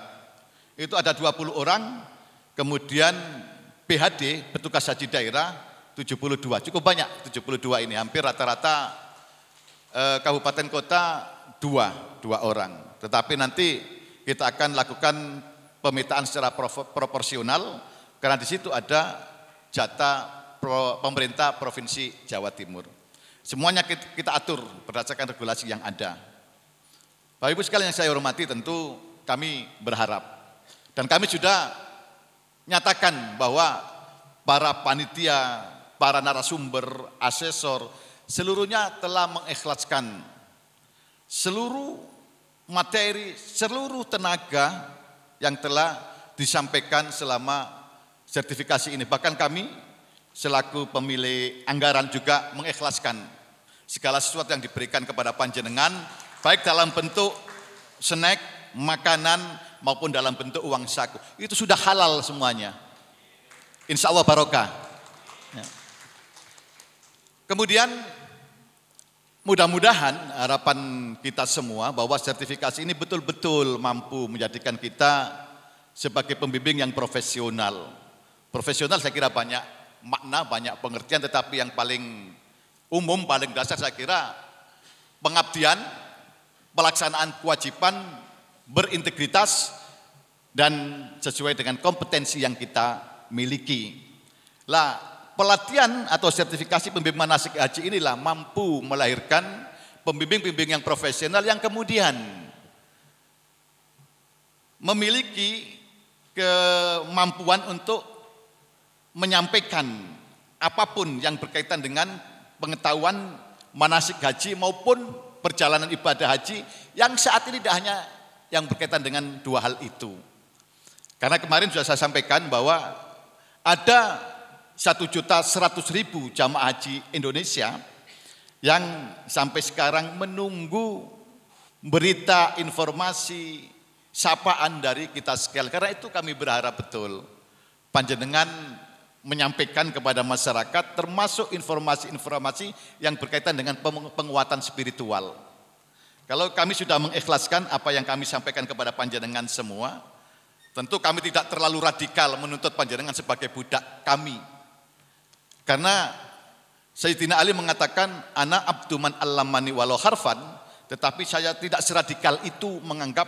Itu ada 20 orang, kemudian PHD, petugas haji daerah 72. Cukup banyak 72 ini, hampir rata-rata kabupaten kota dua orang. Tetapi nanti kita akan lakukan pemetaan secara proporsional karena di situ ada jatah pemerintah Provinsi Jawa Timur. Semuanya kita atur berdasarkan regulasi yang ada. Bapak Ibu sekalian yang saya hormati, tentu kami berharap dan kami sudah nyatakan bahwa para panitia, para narasumber, asesor, seluruhnya telah mengikhlaskan seluruh materi, seluruh tenaga yang telah disampaikan selama sertifikasi ini. Bahkan kami selaku pemilih anggaran juga mengikhlaskan segala sesuatu yang diberikan kepada panjenengan, baik dalam bentuk snack, makanan, maupun dalam bentuk uang saku. Itu sudah halal semuanya. Insya Allah barokah. Ya. Kemudian mudah-mudahan harapan kita semua bahwa sertifikasi ini betul-betul mampu menjadikan kita sebagai pembimbing yang profesional. Profesional saya kira banyak makna, banyak pengertian, tetapi yang paling umum, paling dasar saya kira pengabdian, pelaksanaan kewajiban, berintegritas, dan sesuai dengan kompetensi yang kita miliki. Lah, pelatihan atau sertifikasi pembimbing manasik haji inilah mampu melahirkan pembimbing-pembimbing yang profesional yang kemudian memiliki kemampuan untuk menyampaikan apapun yang berkaitan dengan pengetahuan manasik haji maupun perjalanan ibadah haji yang saat ini tidak hanya yang berkaitan dengan dua hal itu. Karena kemarin sudah saya sampaikan bahwa ada 1.100.000 jamaah haji Indonesia yang sampai sekarang menunggu berita, informasi, sapaan dari kita sekalian. Karena itu kami berharap betul panjenengan menyampaikan kepada masyarakat termasuk informasi-informasi yang berkaitan dengan penguatan spiritual. Kalau kami sudah mengikhlaskan apa yang kami sampaikan kepada panjenengan semua, tentu kami tidak terlalu radikal menuntut panjenengan sebagai budak kami. Karena Sayyidina Ali mengatakan, ana abdu man allamani walau harfan, tetapi saya tidak seradikal itu menganggap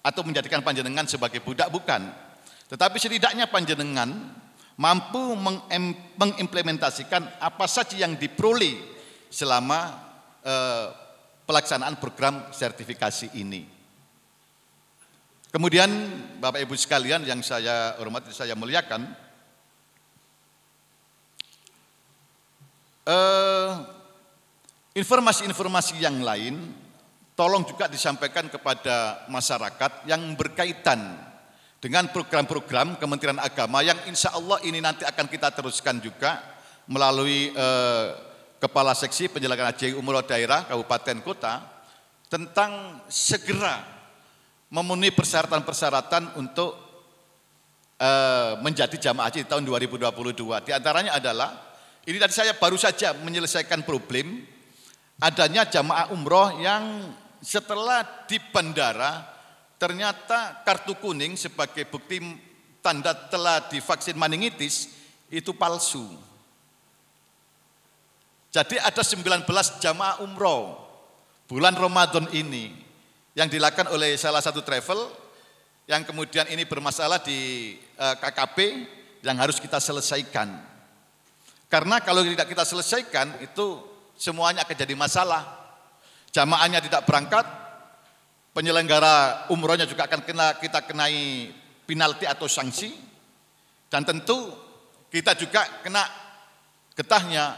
atau menjadikan panjenengan sebagai budak, bukan. Tetapi setidaknya panjenengan mampu mengimplementasikan apa saja yang diperoleh selama pelaksanaan program sertifikasi ini. Kemudian Bapak Ibu sekalian yang saya hormati, saya muliakan, informasi-informasi yang lain tolong juga disampaikan kepada masyarakat yang berkaitan dengan program-program Kementerian Agama yang insya Allah ini nanti akan kita teruskan juga melalui Kepala Seksi Penyelenggaraan Haji Umroh Daerah Kabupaten Kota tentang segera memenuhi persyaratan-persyaratan untuk menjadi jamaah haji di tahun 2022. Di antaranya adalah, ini tadi saya baru saja menyelesaikan problem adanya jamaah umroh yang setelah di bandara ternyata kartu kuning sebagai bukti tanda telah divaksin meningitis itu palsu. Jadi ada 19 jamaah umroh bulan Ramadan ini yang dilakukan oleh salah satu travel yang kemudian ini bermasalah di KKP yang harus kita selesaikan. Karena kalau tidak kita selesaikan itu semuanya akan jadi masalah. Jamaahnya tidak berangkat, penyelenggara umrohnya juga akan kita kenai penalti atau sanksi, dan tentu kita juga kena getahnya,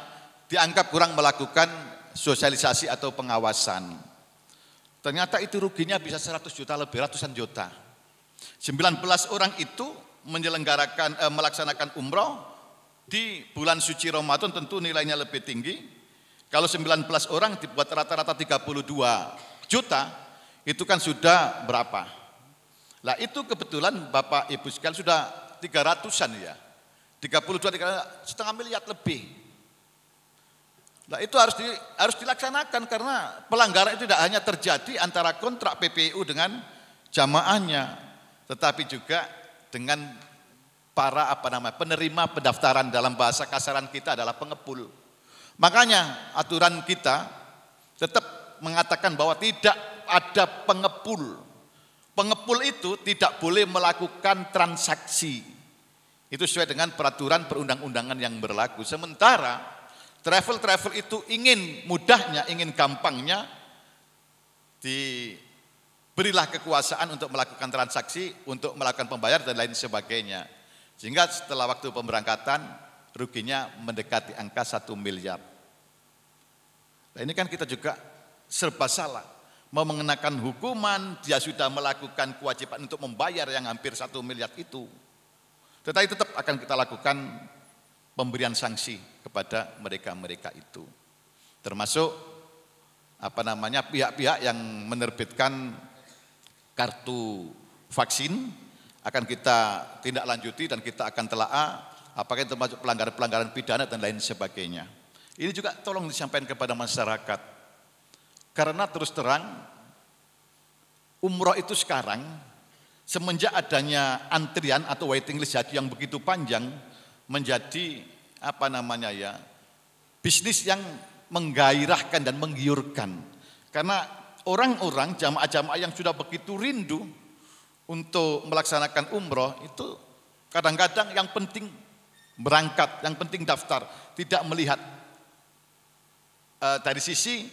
dianggap kurang melakukan sosialisasi atau pengawasan. Ternyata itu ruginya bisa 100 juta lebih, ratusan juta. 19 orang itu melaksanakan umroh di bulan suci Ramadan, tentu nilainya lebih tinggi. Kalau 19 orang dibuat rata-rata 32 juta, itu kan sudah berapa? Lah itu kebetulan Bapak Ibu sekalian sudah 300-an ya. 32, setengah miliar lebih. Nah itu harus dilaksanakan karena pelanggaran itu tidak hanya terjadi antara kontrak PPU dengan jamaahnya, tetapi juga dengan para penerima pendaftaran, dalam bahasa kasaran kita adalah pengepul. Makanya aturan kita tetap mengatakan bahwa tidak ada pengepul. Pengepul itu tidak boleh melakukan transaksi. Itu sesuai dengan peraturan perundang-undangan yang berlaku. Sementara travel itu ingin mudahnya, ingin gampangnya, diberilah kekuasaan untuk melakukan transaksi, untuk melakukan pembayaran dan lain sebagainya. Sehingga setelah waktu pemberangkatan ruginya mendekati angka 1 miliar. Nah ini kan kita juga serba salah. Mau mengenakan hukuman, dia sudah melakukan kewajiban untuk membayar yang hampir 1 miliar itu. Tetapi tetap akan kita lakukan pemberian sanksi kepada mereka-mereka itu. Termasuk pihak-pihak yang menerbitkan kartu vaksin akan kita tindak lanjuti dan kita akan telaah apakah itu termasuk pelanggaran-pelanggaran pidana dan lain sebagainya. Ini juga tolong disampaikan kepada masyarakat. Karena terus terang umroh itu sekarang semenjak adanya antrian atau waiting list haji yang begitu panjang menjadi bisnis yang menggairahkan dan menggiurkan. Karena orang-orang jamaah-jamaah yang sudah begitu rindu untuk melaksanakan umroh itu kadang-kadang yang penting berangkat, yang penting daftar, tidak melihat dari sisi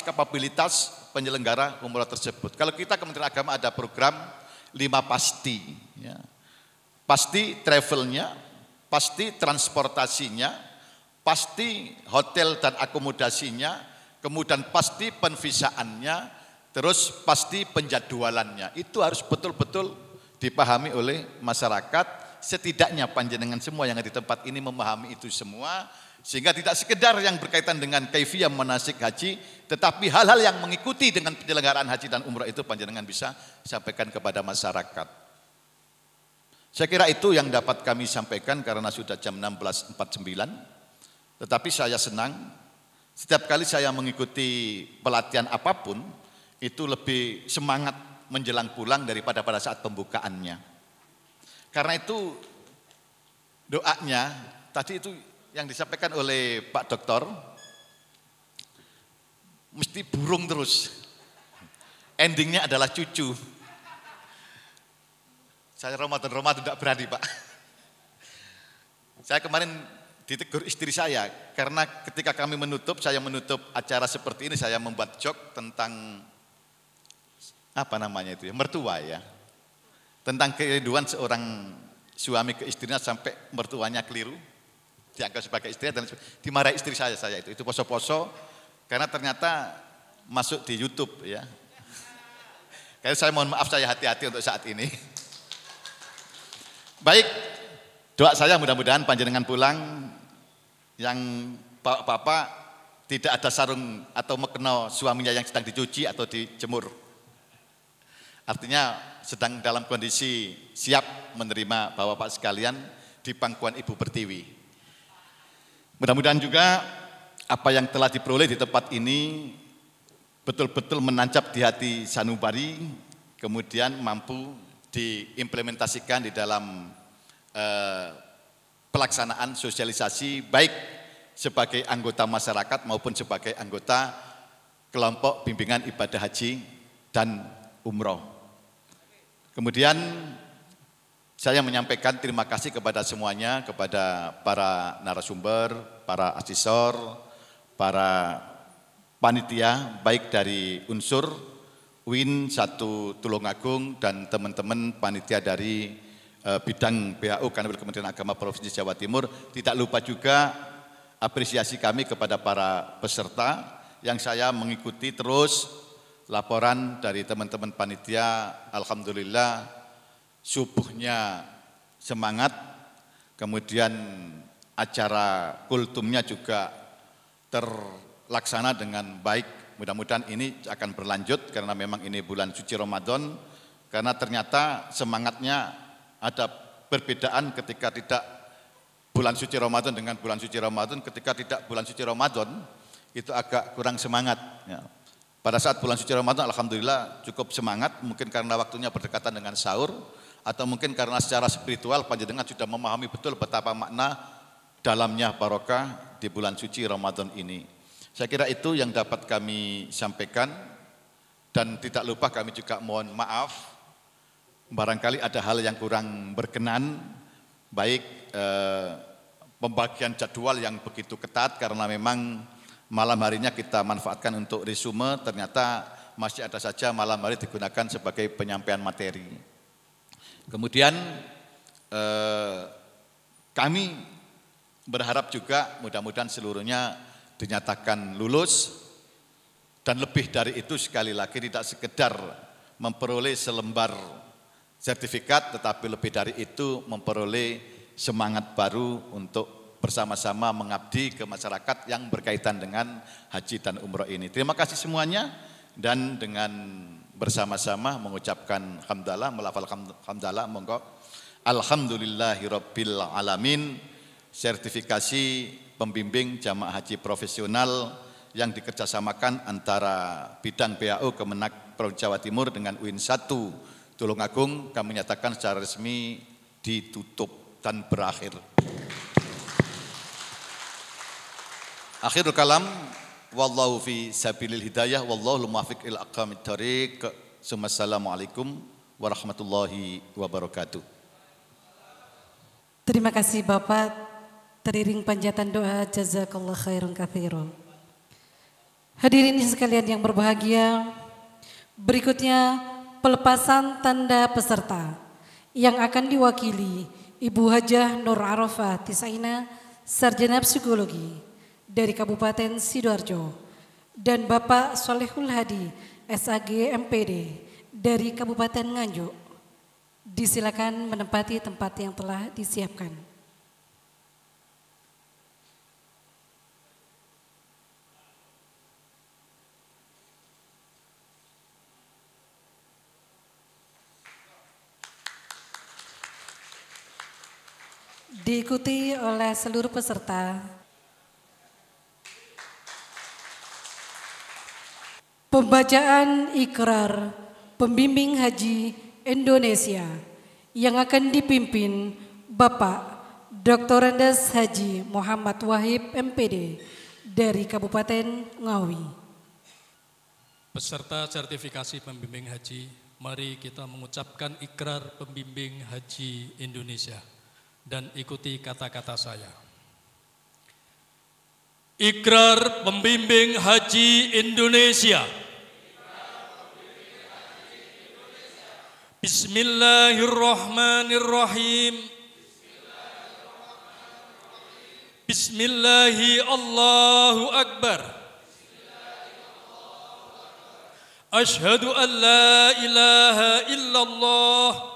kapabilitas penyelenggara umroh tersebut. Kalau kita Kementerian Agama ada program 5 pasti, ya. Pasti travelnya, pasti transportasinya, pasti hotel dan akomodasinya, kemudian pasti penvisaannya, terus pasti penjadwalannya. Itu harus betul-betul dipahami oleh masyarakat. Setidaknya panjenengan semua yang ada di tempat ini memahami itu semua, sehingga tidak sekedar yang berkaitan dengan kaifiyah manasik haji, tetapi hal-hal yang mengikuti dengan penyelenggaraan haji dan umrah itu panjenengan bisa sampaikan kepada masyarakat. Saya kira itu yang dapat kami sampaikan karena sudah jam 16.49. Tetapi saya senang setiap kali saya mengikuti pelatihan apapun itu lebih semangat menjelang pulang daripada pada saat pembukaannya. Karena itu doanya tadi itu yang disampaikan oleh Pak Doktor mesti burung terus. Endingnya adalah cucu. Saya Ramadan tidak berani Pak. Saya kemarin ditegur istri saya karena ketika kami saya menutup acara seperti ini, saya membuat joke tentang mertua ya. Tentang kerinduan seorang suami ke istrinya sampai mertuanya keliru, dianggap sebagai istrinya dan dimarahi istri saya itu poso-poso karena ternyata masuk di YouTube ya. Karena saya mohon maaf, saya hati-hati untuk saat ini. Baik, doa saya mudah-mudahan panjenengan pulang yang bapak-bapak tidak ada sarung atau mekeno suaminya yang sedang dicuci atau dijemur. Artinya sedang dalam kondisi siap menerima bapak-bapak sekalian di pangkuan Ibu Pertiwi. Mudah-mudahan juga apa yang telah diperoleh di tempat ini betul-betul menancap di hati sanubari, kemudian mampu diimplementasikan di dalam pelaksanaan sosialisasi baik sebagai anggota masyarakat maupun sebagai anggota kelompok bimbingan ibadah haji dan umroh. Kemudian saya menyampaikan terima kasih kepada semuanya, kepada para narasumber, para asesor, para panitia, baik dari unsur UIN 1 Tulungagung dan teman-teman panitia dari bidang PHU Kanwil Kementerian Agama Provinsi Jawa Timur. Tidak lupa juga apresiasi kami kepada para peserta yang saya mengikuti terus laporan dari teman-teman panitia. Alhamdulillah subuhnya semangat, kemudian acara kultumnya juga terlaksana dengan baik. Mudah-mudahan ini akan berlanjut karena memang ini bulan suci Ramadan, karena ternyata semangatnya ada perbedaan ketika tidak bulan suci Ramadan dengan bulan suci Ramadan. Ketika tidak bulan suci Ramadan itu agak kurang semangat ya. Pada saat bulan suci Ramadan alhamdulillah cukup semangat, mungkin karena waktunya berdekatan dengan sahur, atau mungkin karena secara spiritual panjenengan sudah memahami betul betapa makna dalamnya barokah di bulan suci Ramadan ini. Saya kira itu yang dapat kami sampaikan, dan tidak lupa kami juga mohon maaf barangkali ada hal yang kurang berkenan, baik pembagian jadwal yang begitu ketat karena memang malam harinya kita manfaatkan untuk resume, ternyata masih ada saja malam hari digunakan sebagai penyampaian materi. Kemudian kami berharap juga mudah-mudahan seluruhnya dinyatakan lulus, dan lebih dari itu sekali lagi tidak sekedar memperoleh selembar sertifikat, tetapi lebih dari itu memperoleh semangat baru untuk bersama-sama mengabdi ke masyarakat yang berkaitan dengan haji dan umroh ini. Terima kasih semuanya, dan dengan bersama-sama mengucapkan hamdalah, melafal hamdalah, monggo. Alhamdulillahirabbil alamin. Sertifikasi pembimbing jamaah haji profesional yang dikerjasamakan antara bidang PHU Kemenak Provinsi Jawa Timur dengan UIN 1 Tulungagung kami nyatakan secara resmi ditutup dan berakhir. Akhirul kalam, wallahu fi sabilil hidayah, wallahu muwaffiq ila aqwamit thoriq. Assalamualaikum warahmatullahi wabarakatuh. Terima kasih Bapak, teriring panjatan doa jazakallah khairan katsiran. Hadirin sekalian yang berbahagia, berikutnya pelepasan tanda peserta yang akan diwakili Ibu Hajah Nur Arafah Tisaina, Sarjana Psikologi dari Kabupaten Sidoarjo, dan Bapak Solehul Hadi, SAG MPD dari Kabupaten Nganjuk. Disilakan menempati tempat yang telah disiapkan. Diikuti oleh seluruh peserta. Pembacaan ikrar pembimbing haji Indonesia yang akan dipimpin Bapak Dr. Andes Haji Muhammad Wahib MPD dari Kabupaten Ngawi. Peserta sertifikasi pembimbing haji, mari kita mengucapkan ikrar pembimbing haji Indonesia dan ikuti kata-kata saya. Ikrar pembimbing haji Indonesia. Bismillahirrahmanirrahim. Bismillahi Allahu Akbar. Asyhadu an la ilaha illallah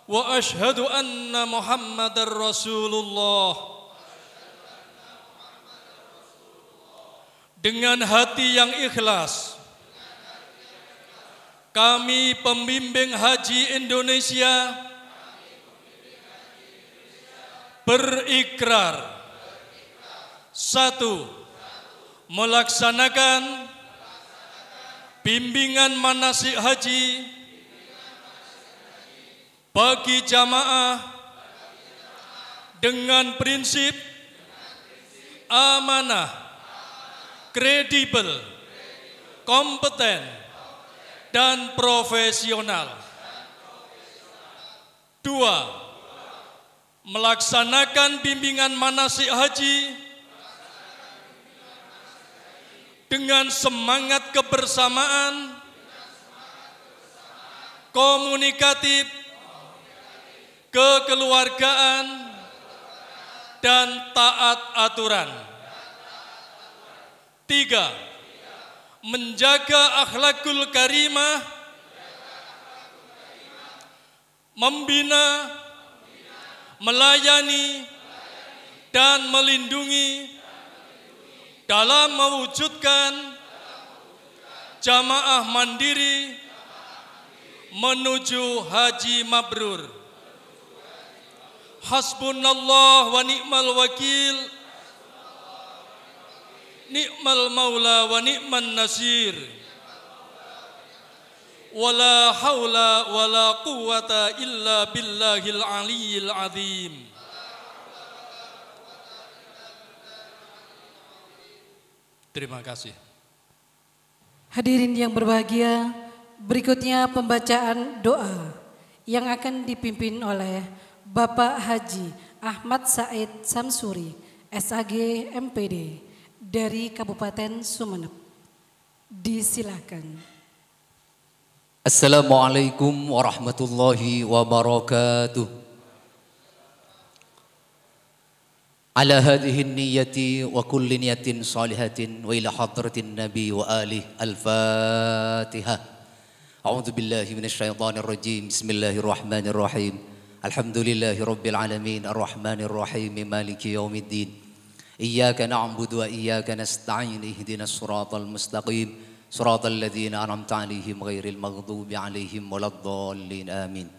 wa asyhadu anna Muhammadar Rasulullah. Dengan hati yang ikhlas, kami pembimbing haji Indonesia berikrar. 1. Melaksanakan bimbingan manasik haji bagi jamaah dengan prinsip amanah, kredibel, kompeten, dan profesional. 2. Melaksanakan bimbingan manasik haji dengan semangat kebersamaan komunikatif, kekeluargaan, dan taat aturan. 3. Menjaga akhlakul karimah, membina, melayani, dan melindungi dalam mewujudkan jamaah mandiri menuju haji mabrur. Hasbunallah wa ni'mal wakil, ni'mal maula wa ni'man nasir, wala haula wala quwata illa billahil aliyyil azim. Terima kasih. Hadirin yang berbahagia, berikutnya pembacaan doa yang akan dipimpin oleh Bapak Haji Ahmad Said Samsuri, SAG MPD dari Kabupaten Sumeneb. Disilakan. Assalamualaikum warahmatullahi wabarakatuh. Ala hadhihi niyyati wa kulli niyatin salihatin wa ila hadratin nabi wa alihi al-Fatihah. A'udzu billahi minasy syaithanir rajim. Bismillahirrahmanirrahim. Alhamdulillahi rabbil alamin arrahmanir rahim maliki yaumiddin. Iyyaka na'budu wa iyyaka nasta'in ihdinas siratal mustaqim. Siratal ladzina an'amta 'alaihim ghairil maghdubi 'alaihim waladdallin. Amin.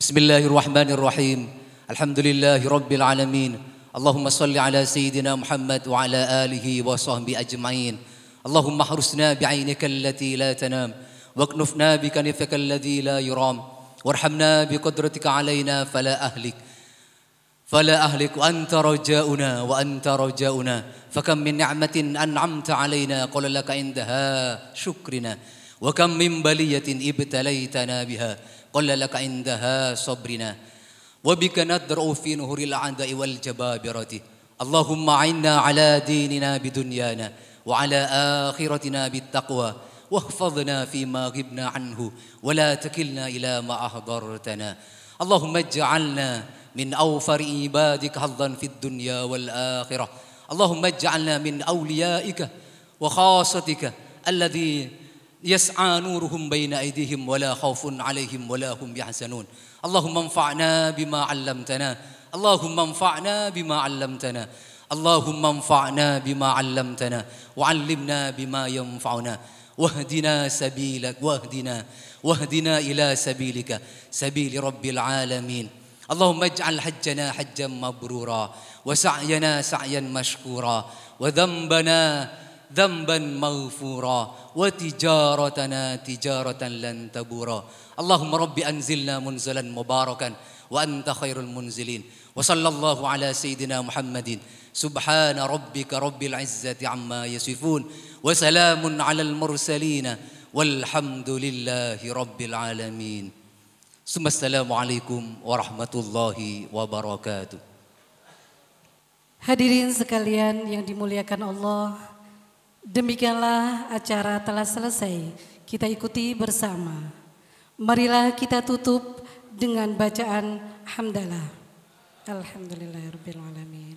Bismillahirrahmanirrahim. Alhamdulillahi rabbil alamin. Allahumma salli ala sayyidina Muhammad wa ala alihi wa sahbihi ajma'in. Allahumma harusna bi'ainika allati la tanam wa bi kanifika alladhi la yuram warhamna bi qudratika alaina fala ahlik wa anta rajauna fakam min ni'matin an'amta alaina qala laka indaha syukrina wa kam min baliyatin ibtalaitana biha qala laka indaha sabrina wa bika nadru fi nuhuril a'da'i wal jababirati. Allahumma a'inna ala dinina bidunyana wa ala akhiratina bittaqwa واحفظنا فيما غبنا عنه ولا تكلنا إلى ما أحضرتنا. اللهم اجعلنا من أوفر عبادك حظا في الدنيا والآخرة. اللهم اجعلنا من أوليائك وخاصتك الذي يسعى نورهم بين أيديهم ولا خوف عليهم ولا هم يحزنون. اللهم انفعنا بما علمتنا. اللهم انفعنا بما علمتنا. اللهم انفعنا بما علمتنا وعلمنا بما ينفعنا. واهدنا سبيلك واهدنا إلى سبيلك سبيل رب العالمين. اللهم اجعل حجنا حجا مبرورا وسعينا سعيا مشكورا وذنبنا ذنبا مغفورا وتجارتنا تجارة لن تبورا. اللهم رب أنزلنا منزلا مباركا وأنت خير المنزلين. وصلى الله على سيدنا محمد. سبحان ربك رب العزة عما يصفون وسلام على المرسلين والحمد لله رب العالمين. Assalamualaikum warahmatullahi wabarakatuh. Hadirin sekalian yang dimuliakan Allah, demikianlah acara telah selesai. Kita ikuti bersama. Marilah kita tutup dengan bacaan hamdalah. Alhamdulillahirabbil alamin.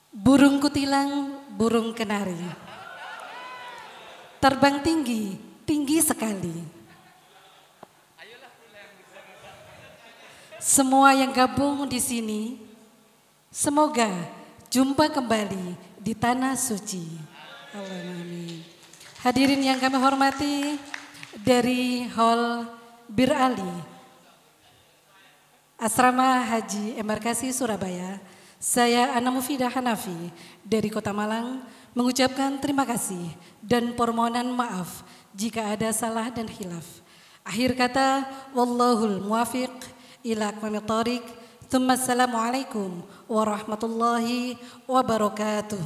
Burung kutilang, burung kenari, terbang tinggi, tinggi sekali. Semua yang gabung di sini, semoga jumpa kembali di tanah suci. Allahumma amin. Hadirin yang kami hormati, dari Hall Bir Ali, Asrama Haji Embarkasi Surabaya, saya Ana Mufidah Hanafi dari Kota Malang mengucapkan terima kasih dan permohonan maaf jika ada salah dan khilaf. Akhir kata, wallahul muwafiq ila aqwamit thoriq. Assalamualaikum warahmatullahi wabarakatuh.